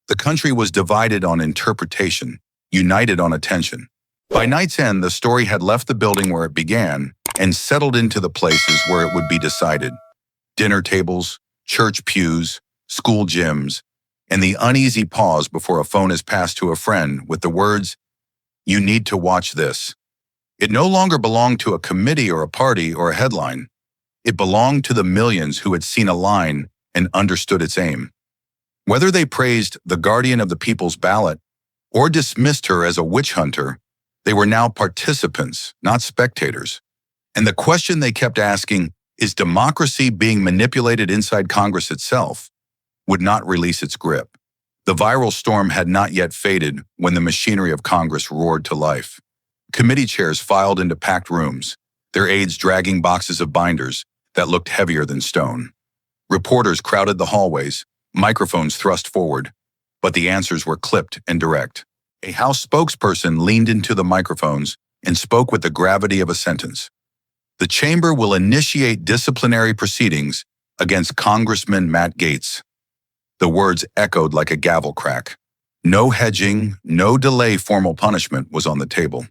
Speaker 1: The country was divided on interpretation, united on attention. By night's end, the story had left the building where it began and settled into the places where it would be decided. Dinner tables, church pews, school gyms, and the uneasy pause before a phone is passed to a friend with the words, "You need to watch this." It no longer belonged to a committee or a party or a headline. It belonged to the millions who had seen a line and understood its aim. Whether they praised the guardian of the people's ballot or dismissed her as a witch hunter, they were now participants, not spectators. And the question they kept asking, is democracy being manipulated inside Congress itself, would not release its grip. The viral storm had not yet faded when the machinery of Congress roared to life. Committee chairs filed into packed rooms, their aides dragging boxes of binders that looked heavier than stone. Reporters crowded the hallways, microphones thrust forward, but the answers were clipped and direct. A House spokesperson leaned into the microphones and spoke with the gravity of a sentence. The chamber will initiate disciplinary proceedings against Congressman Matt Gaetz. The words echoed like a gavel crack. No hedging, no delay formal punishment was on the table.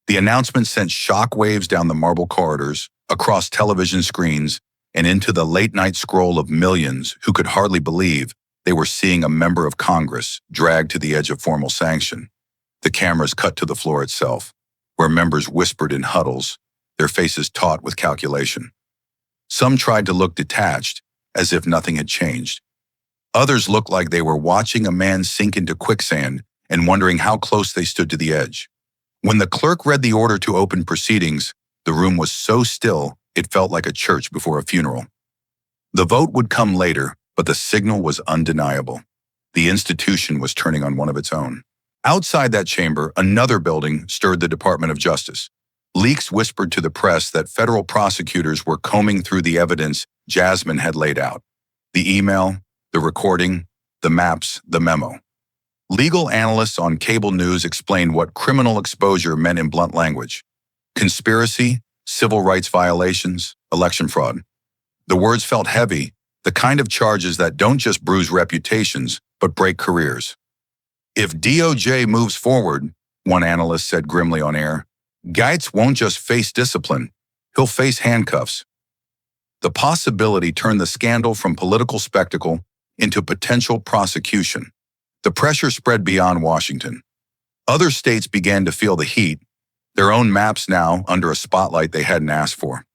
Speaker 1: The announcement sent shockwaves down the marble corridors, across television screens, and into the late-night scroll of millions who could hardly believe they were seeing a member of Congress dragged to the edge of formal sanction. The cameras cut to the floor itself, where members whispered in huddles, their faces taut with calculation. Some tried to look detached, as if nothing had changed. Others looked like they were watching a man sink into quicksand and wondering how close they stood to the edge. When the clerk read the order to open proceedings, the room was so still it felt like a church before a funeral. The vote would come later, but the signal was undeniable. The institution was turning on one of its own. Outside that chamber, another building stirred the Department of Justice. Leaks whispered to the press that federal prosecutors were combing through the evidence Jasmine had laid out. The email, the recording, the maps, the memo. Legal analysts on cable news explained what criminal exposure meant in blunt language. Conspiracy, civil rights violations, election fraud. The words felt heavy, the kind of charges that don't just bruise reputations, but break careers. If DOJ moves forward, one analyst said grimly on air, Gaetz won't just face discipline, he'll face handcuffs. The possibility turned the scandal from political spectacle into potential prosecution. The pressure spread beyond Washington. Other states began to feel the heat, their own maps now under a spotlight they hadn't asked for.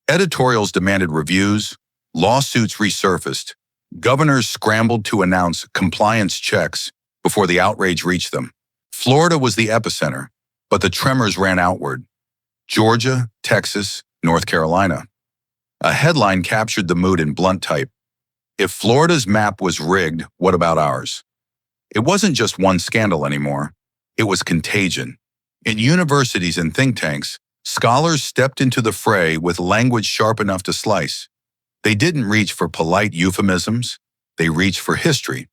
Speaker 1: Editorials demanded reviews, lawsuits resurfaced, governors scrambled to announce compliance checks before the outrage reached them. Florida was the epicenter, but the tremors ran outward. Georgia, Texas, North Carolina. A headline captured the mood in blunt type. If Florida's map was rigged, what about ours? It wasn't just one scandal anymore. It was contagion. In universities and think tanks, scholars stepped into the fray with language sharp enough to slice. They didn't reach for polite euphemisms. They reached for history.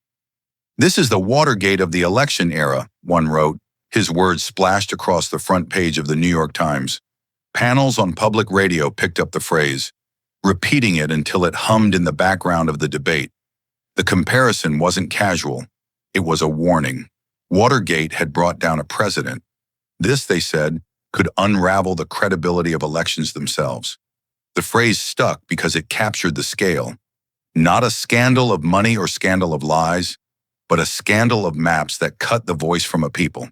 Speaker 1: This is the Watergate of the election era, one wrote, his words splashed across the front page of the New York Times. Panels on public radio picked up the phrase, repeating it until it hummed in the background of the debate. The comparison wasn't casual. It was a warning. Watergate had brought down a president. This, they said, could unravel the credibility of elections themselves. The phrase stuck because it captured the scale. Not a scandal of money or scandal of lies, but a scandal of maps that cut the voice from a people.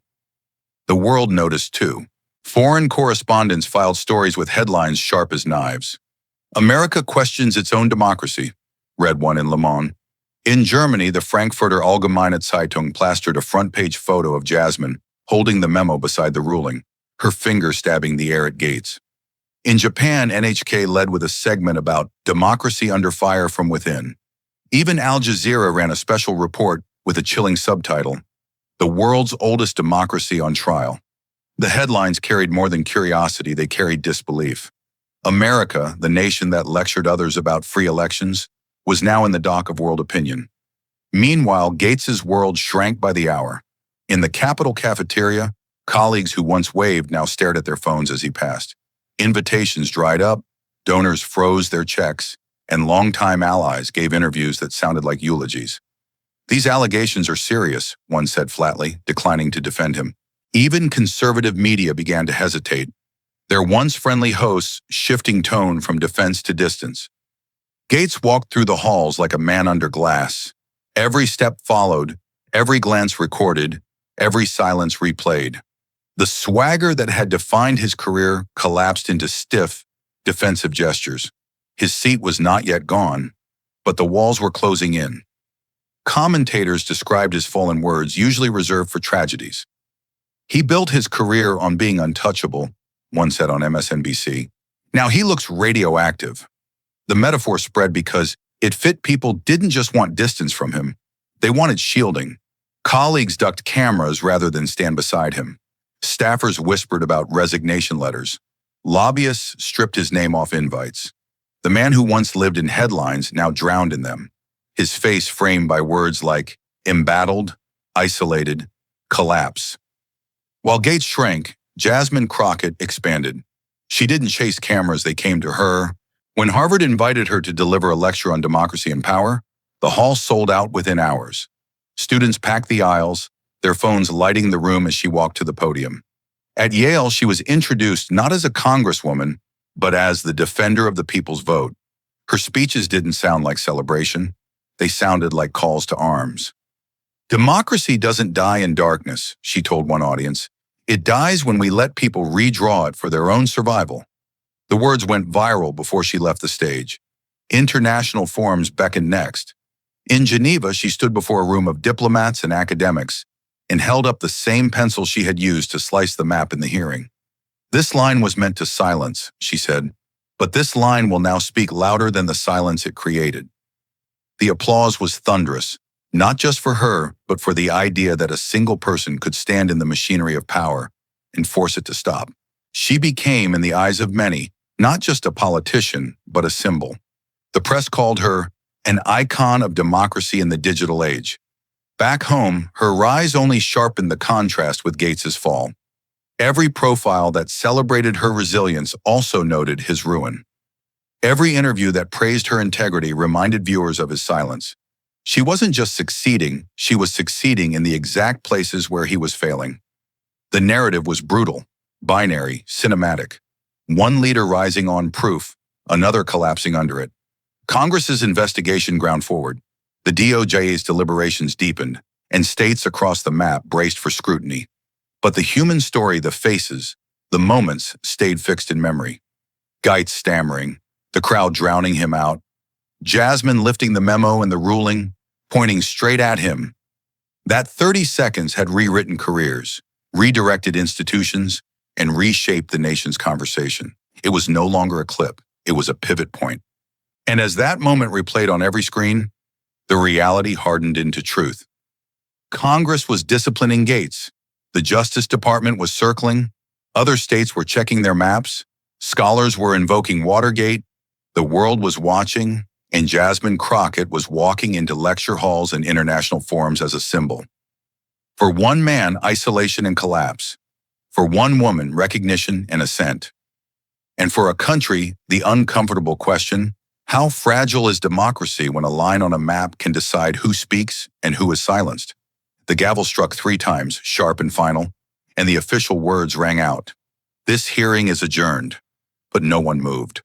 Speaker 1: The world noticed too. Foreign correspondents filed stories with headlines sharp as knives. America questions its own democracy, read one in Le Monde. In Germany, the Frankfurter Allgemeine Zeitung plastered a front-page photo of Jasmine holding the memo beside the ruling, her finger stabbing the air at Gaetz. In Japan, NHK led with a segment about democracy under fire from within. Even Al Jazeera ran a special report with a chilling subtitle, The World's Oldest Democracy on Trial. The headlines carried more than curiosity, they carried disbelief. America, the nation that lectured others about free elections, was now in the dock of world opinion. Meanwhile, Gaetz's world shrank by the hour. In the Capitol cafeteria, colleagues who once waved now stared at their phones as he passed. Invitations dried up, donors froze their checks, and longtime allies gave interviews that sounded like eulogies. "These allegations are serious," one said flatly, declining to defend him. Even conservative media began to hesitate, their once friendly hosts shifting tone from defense to distance. Gaetz walked through the halls like a man under glass. Every step followed, every glance recorded, every silence replayed. The swagger that had defined his career collapsed into stiff, defensive gestures. His seat was not yet gone, but the walls were closing in. Commentators described his fallen words, usually reserved for tragedies. "He built his career on being untouchable," one said on MSNBC. "Now he looks radioactive." The metaphor spread because it fit. People didn't just want distance from him, they wanted shielding. Colleagues ducked cameras rather than stand beside him. Staffers whispered about resignation letters. Lobbyists stripped his name off invites. The man who once lived in headlines now drowned in them, his face framed by words like embattled, isolated, collapse. While Gaetz shrank, Jasmine Crockett expanded. She didn't chase cameras, they came to her. When Harvard invited her to deliver a lecture on democracy and power, the hall sold out within hours. Students packed the aisles, their phones lighting the room as she walked to the podium. At Yale, she was introduced not as a congresswoman, but as the defender of the people's vote. Her speeches didn't sound like celebration. They sounded like calls to arms. "Democracy doesn't die in darkness," she told one audience. "It dies when we let people redraw it for their own survival." The words went viral before she left the stage. International forums beckoned next. In Geneva, she stood before a room of diplomats and academics and held up the same pencil she had used to slice the map in the hearing. "This line was meant to silence," she said, "but this line will now speak louder than the silence it created." The applause was thunderous, not just for her, but for the idea that a single person could stand in the machinery of power and force it to stop. She became, in the eyes of many, not just a politician, but a symbol. The press called her an icon of democracy in the digital age. Back home, her rise only sharpened the contrast with Gaetz's fall. Every profile that celebrated her resilience also noted his ruin. Every interview that praised her integrity reminded viewers of his silence. She wasn't just succeeding, she was succeeding in the exact places where he was failing. The narrative was brutal, binary, cinematic. One leader rising on proof, another collapsing under it. Congress's investigation ground forward. The DOJ's deliberations deepened, and states across the map braced for scrutiny. But the human story, the faces, the moments stayed fixed in memory. Gaetz stammering, the crowd drowning him out. Jasmine lifting the memo and the ruling, pointing straight at him. That 30 seconds had rewritten careers, redirected institutions, and reshaped the nation's conversation. It was no longer a clip, it was a pivot point. And as that moment replayed on every screen, the reality hardened into truth. Congress was disciplining Gaetz. The Justice Department was circling. Other states were checking their maps. Scholars were invoking Watergate. The world was watching, and Jasmine Crockett was walking into lecture halls and international forums as a symbol. For one man, isolation and collapse. For one woman, recognition and ascent. And for a country, the uncomfortable question, how fragile is democracy when a line on a map can decide who speaks and who is silenced? The gavel struck 3 times, sharp and final, and the official words rang out. "This hearing is adjourned," but no one moved.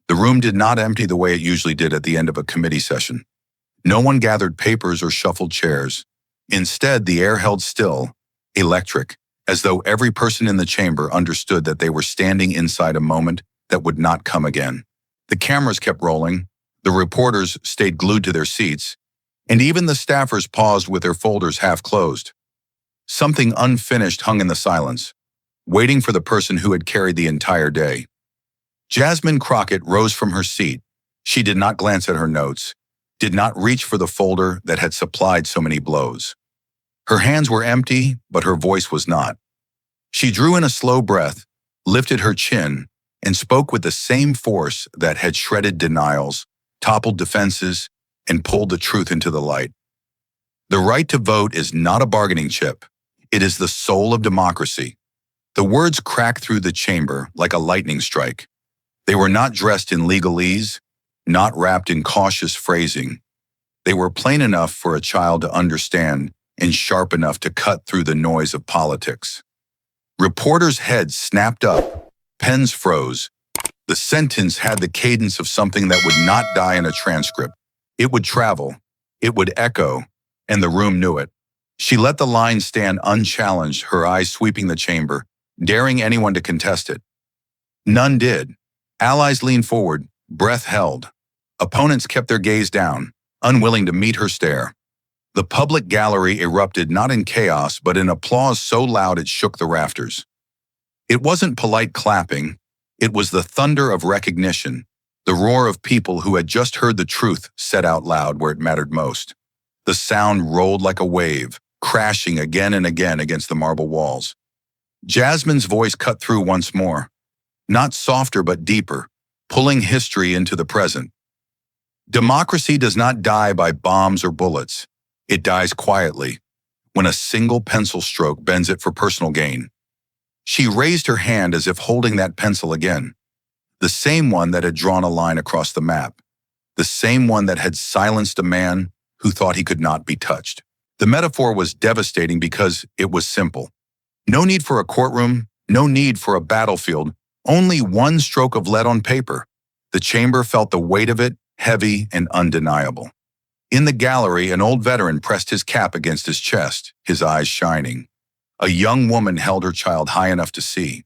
Speaker 1: The room did not empty the way it usually did at the end of a committee session. No one gathered papers or shuffled chairs. Instead, the air held still, electric, as though every person in the chamber understood that they were standing inside a moment that would not come again. The cameras kept rolling, the reporters stayed glued to their seats, and even the staffers paused with their folders half closed. Something unfinished hung in the silence, waiting for the person who had carried the entire day. Jasmine Crockett rose from her seat. She did not glance at her notes, did not reach for the folder that had supplied so many blows. Her hands were empty, but her voice was not. She drew in a slow breath, lifted her chin, and spoke with the same force that had shredded denials, toppled defenses, and pulled the truth into the light. The right to vote is not a bargaining chip. It is the soul of democracy. The words cracked through the chamber like a lightning strike. They were not dressed in legalese. not wrapped in cautious phrasing. They were plain enough for a child to understand and sharp enough to cut through the noise of politics. Reporters' heads snapped up, pens froze. The sentence had the cadence of something that would not die in a transcript. It would travel, it would echo, and the room knew it. She let the line stand unchallenged, her eyes sweeping the chamber, daring anyone to contest it. None did. Allies leaned forward, breath held. Opponents kept their gaze down, unwilling to meet her stare. The public gallery erupted not in chaos, but in applause so loud it shook the rafters. It wasn't polite clapping. It was the thunder of recognition, the roar of people who had just heard the truth said out loud where it mattered most. The sound rolled like a wave, crashing again and again against the marble walls. Jasmine's voice cut through once more, not softer but deeper, pulling history into the present. Democracy does not die by bombs or bullets. It dies quietly, when a single pencil stroke bends it for personal gain. She raised her hand as if holding that pencil again, the same one that had drawn a line across the map, the same one that had silenced a man who thought he could not be touched. The metaphor was devastating because it was simple. No need for a courtroom, no need for a battlefield, only one stroke of lead on paper. The chamber felt the weight of it, heavy and undeniable. In the gallery, an old veteran pressed his cap against his chest, his eyes shining. A young woman held her child high enough to see.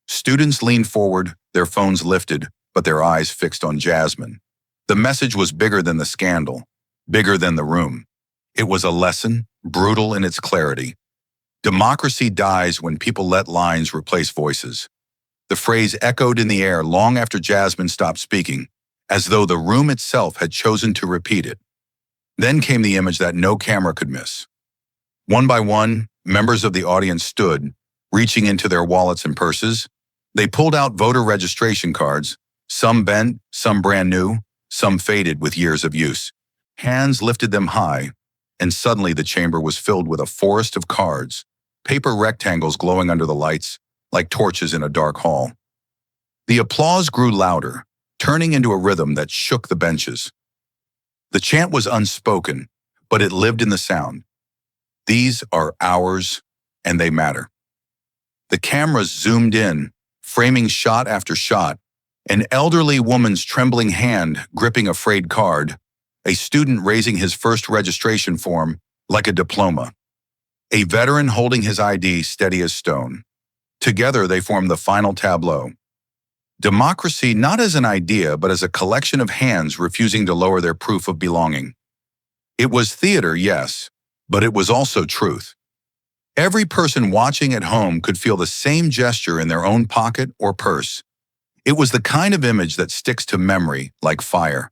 Speaker 1: Students leaned forward, their phones lifted, but their eyes fixed on Jasmine. The message was bigger than the scandal, bigger than the room. It was a lesson, brutal in its clarity. Democracy dies when people let lines replace voices. The phrase echoed in the air long after Jasmine stopped speaking, as though the room itself had chosen to repeat it. Then came the image that no camera could miss. One by one, members of the audience stood, reaching into their wallets and purses. They pulled out voter registration cards, some bent, some brand new, some faded with years of use. Hands lifted them high, and suddenly the chamber was filled with a forest of cards, paper rectangles glowing under the lights, like torches in a dark hall. The applause grew louder, turning into a rhythm that shook the benches. The chant was unspoken, but it lived in the sound. These are ours, and they matter. The cameras zoomed in, framing shot after shot, an elderly woman's trembling hand gripping a frayed card, a student raising his first registration form like a diploma, a veteran holding his ID steady as stone. Together they formed the final tableau. Democracy not as an idea, but as a collection of hands refusing to lower their proof of belonging. It was theater, yes, but it was also truth. Every person watching at home could feel the same gesture in their own pocket or purse. It was the kind of image that sticks to memory like fire.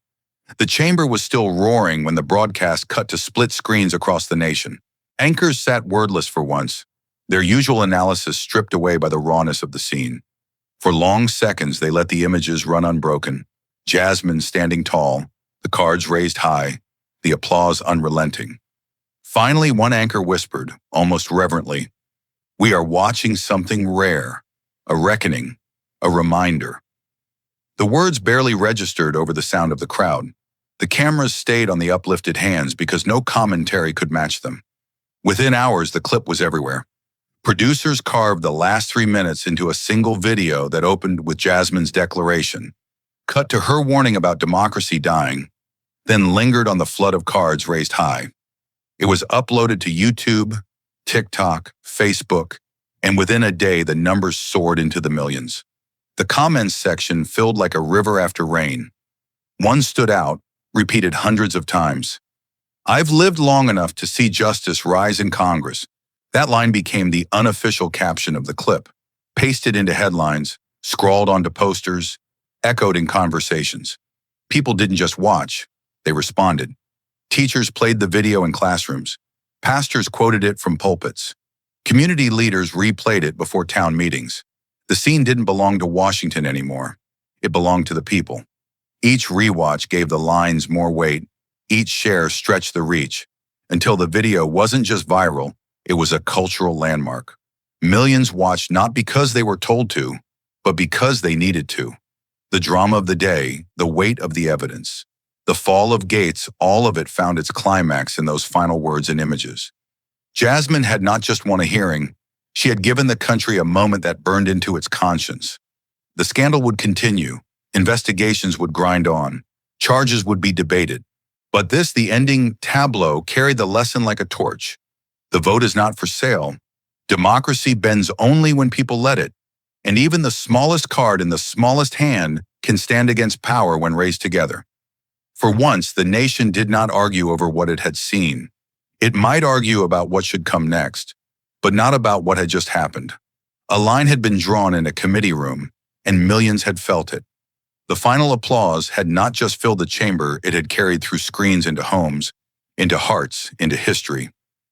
Speaker 1: The chamber was still roaring when the broadcast cut to split screens across the nation. Anchors sat wordless for once, their usual analysis stripped away by the rawness of the scene. For long seconds, they let the images run unbroken. Jasmine standing tall, the cards raised high, the applause unrelenting. Finally, one anchor whispered, almost reverently, "We are watching something rare, a reckoning, a reminder." The words barely registered over the sound of the crowd. The cameras stayed on the uplifted hands because no commentary could match them. Within hours, the clip was everywhere. Producers carved the last 3 minutes into a single video that opened with Jasmine's declaration, cut to her warning about democracy dying, then lingered on the flood of cards raised high. It was uploaded to YouTube, TikTok, Facebook, and within a day the numbers soared into the millions. The comments section filled like a river after rain. One stood out, repeated hundreds of times. "I've lived long enough to see justice rise in Congress." That line became the unofficial caption of the clip, pasted into headlines, scrawled onto posters, echoed in conversations. People didn't just watch, they responded. Teachers played the video in classrooms. Pastors quoted it from pulpits. Community leaders replayed it before town meetings. The scene didn't belong to Washington anymore. It belonged to the people. Each rewatch gave the lines more weight. Each share stretched the reach, until the video wasn't just viral, it was a cultural landmark. Millions watched not because they were told to, but because they needed to. The drama of the day, the weight of the evidence. The fall of Gaetz, all of it found its climax in those final words and images. Jasmine had not just won a hearing, she had given the country a moment that burned into its conscience. The scandal would continue, investigations would grind on, charges would be debated. But this, the ending tableau, carried the lesson like a torch. The vote is not for sale. Democracy bends only when people let it. And even the smallest card in the smallest hand can stand against power when raised together. For once, the nation did not argue over what it had seen. It might argue about what should come next, but not about what had just happened. A line had been drawn in a committee room, and millions had felt it. The final applause had not just filled the chamber, it had carried through screens into homes, into hearts, into history.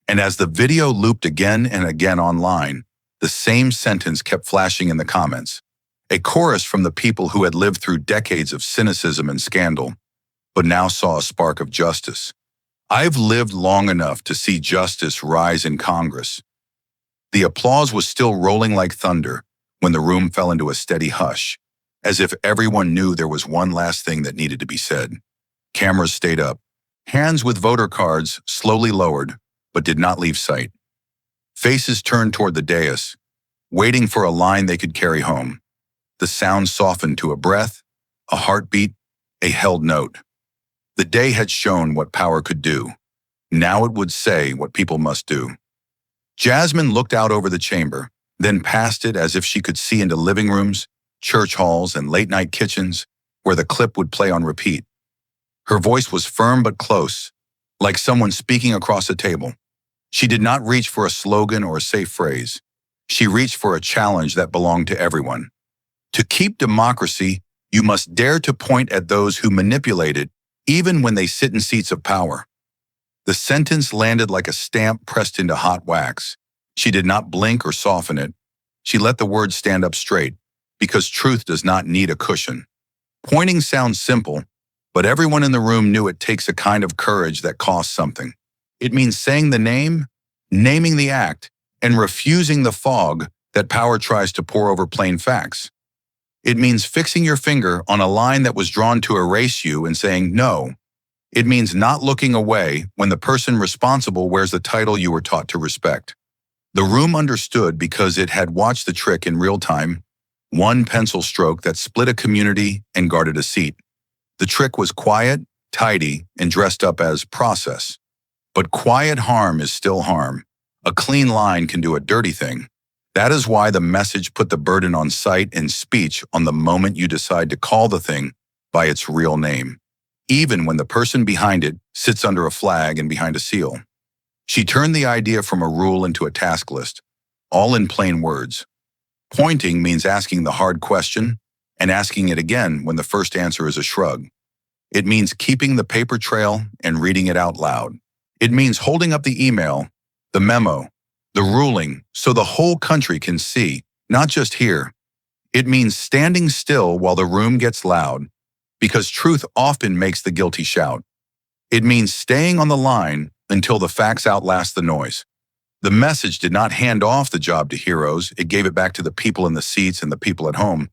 Speaker 1: And as the video looped again and again online, the same sentence kept flashing in the comments. A chorus from the people who had lived through decades of cynicism and scandal, but now saw a spark of justice. I've lived long enough to see justice rise in Congress. The applause was still rolling like thunder when the room fell into a steady hush, as if everyone knew there was one last thing that needed to be said. Cameras stayed up. Hands with voter cards slowly lowered, but did not leave sight. Faces turned toward the dais, waiting for a line they could carry home. The sound softened to a breath, a heartbeat, a held note. The day had shown what power could do. Now it would say what people must do. Jasmine looked out over the chamber, then past it as if she could see into living rooms, church halls, and late-night kitchens where the clip would play on repeat. Her voice was firm but close, like someone speaking across a table. She did not reach for a slogan or a safe phrase. She reached for a challenge that belonged to everyone. To keep democracy, you must dare to point at those who manipulate it, even when they sit in seats of power. The sentence landed like a stamp pressed into hot wax. She did not blink or soften it. She let the words stand up straight, because truth does not need a cushion. Pointing sounds simple, but everyone in the room knew it takes a kind of courage that costs something. It means saying the name, naming the act, and refusing the fog that power tries to pour over plain facts. It means fixing your finger on a line that was drawn to erase you and saying no. It means not looking away when the person responsible wears the title you were taught to respect. The room understood because it had watched the trick in real time, one pencil stroke that split a community and guarded a seat. The trick was quiet, tidy, and dressed up as process. But quiet harm is still harm. A clean line can do a dirty thing. That is why the message put the burden on sight and speech on the moment you decide to call the thing by its real name, even when the person behind it sits under a flag and behind a seal. She turned the idea from a rule into a task list, all in plain words. Pointing means asking the hard question and asking it again when the first answer is a shrug. It means keeping the paper trail and reading it out loud. It means holding up the email, the memo, the ruling, so the whole country can see, not just hear. It means standing still while the room gets loud, because truth often makes the guilty shout. It means staying on the line until the facts outlast the noise. The message did not hand off the job to heroes, it gave it back to the people in the seats and the people at home.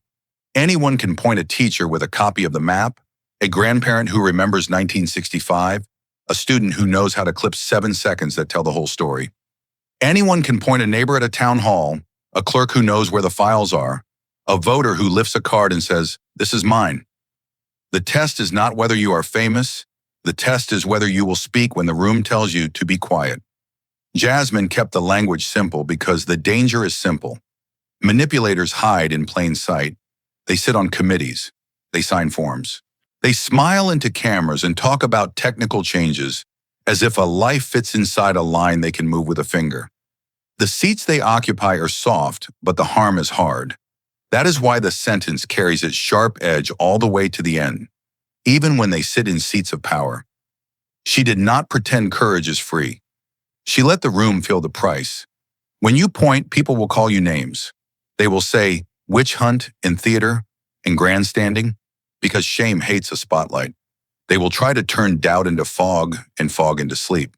Speaker 1: Anyone can point a teacher with a copy of the map, a grandparent who remembers 1965, a student who knows how to clip 7 seconds that tell the whole story. Anyone can point a neighbor at a town hall, a clerk who knows where the files are, a voter who lifts a card and says, "This is mine." The test is not whether you are famous. The test is whether you will speak when the room tells you to be quiet. Jasmine kept the language simple because the danger is simple. Manipulators hide in plain sight. They sit on committees. They sign forms. They smile into cameras and talk about technical changes as if a life fits inside a line they can move with a finger. The seats they occupy are soft, but the harm is hard. That is why the sentence carries its sharp edge all the way to the end, even when they sit in seats of power. She did not pretend courage is free. She let the room feel the price. When you point, people will call you names. They will say, "Witch hunt" in theater and grandstanding, because shame hates a spotlight. They will try to turn doubt into fog and fog into sleep.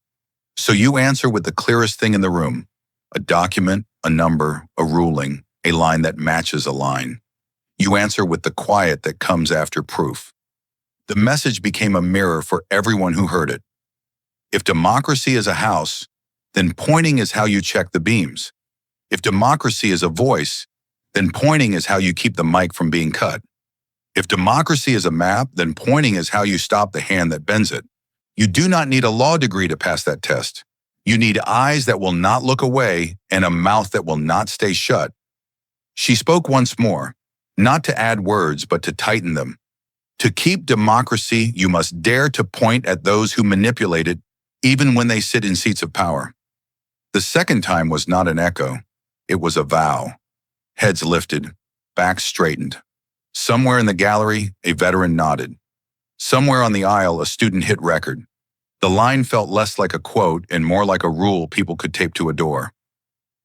Speaker 1: So you answer with the clearest thing in the room, a document, a number, a ruling, a line that matches a line. You answer with the quiet that comes after proof. The message became a mirror for everyone who heard it. If democracy is a house, then pointing is how you check the beams. If democracy is a voice, then pointing is how you keep the mic from being cut. If democracy is a map, then pointing is how you stop the hand that bends it. You do not need a law degree to pass that test. You need eyes that will not look away and a mouth that will not stay shut. She spoke once more, not to add words, but to tighten them. To keep democracy, you must dare to point at those who manipulate it, even when they sit in seats of power. The second time was not an echo. It was a vow. Heads lifted, backs straightened. Somewhere in the gallery, a veteran nodded. Somewhere on the aisle, a student hit record. The line felt less like a quote and more like a rule people could tape to a door.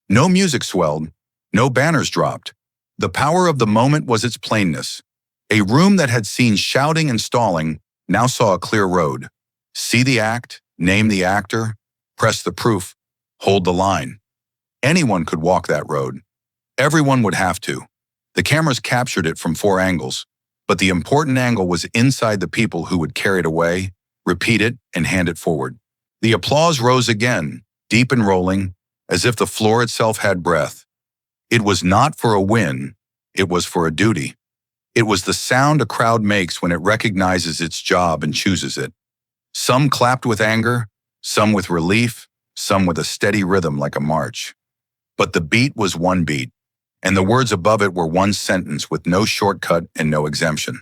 Speaker 1: No music swelled, no banners dropped. The power of the moment was its plainness. A room that had seen shouting and stalling now saw a clear road. See the act, name the actor, press the proof, hold the line. Anyone could walk that road. Everyone would have to. The cameras captured it from 4 angles, but the important angle was inside the people who would carry it away, repeat it, and hand it forward. The applause rose again, deep and rolling, as if the floor itself had breath. It was not for a win, it was for a duty. It was the sound a crowd makes when it recognizes its job and chooses it. Some clapped with anger, some with relief, some with a steady rhythm like a march. But the beat was one beat, and the words above it were one sentence with no shortcut and no exemption.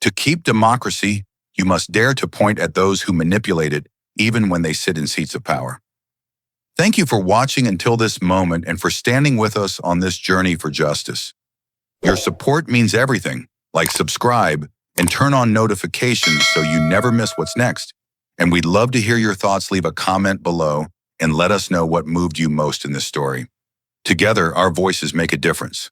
Speaker 1: To keep democracy, you must dare to point at those who manipulate it, even when they sit in seats of power. Thank you for watching until this moment and for standing with us on this journey for justice. Your support means everything, like subscribe and turn on notifications so you never miss what's next. And we'd love to hear your thoughts. Leave a comment below and let us know what moved you most in this story. Together, our voices make a difference.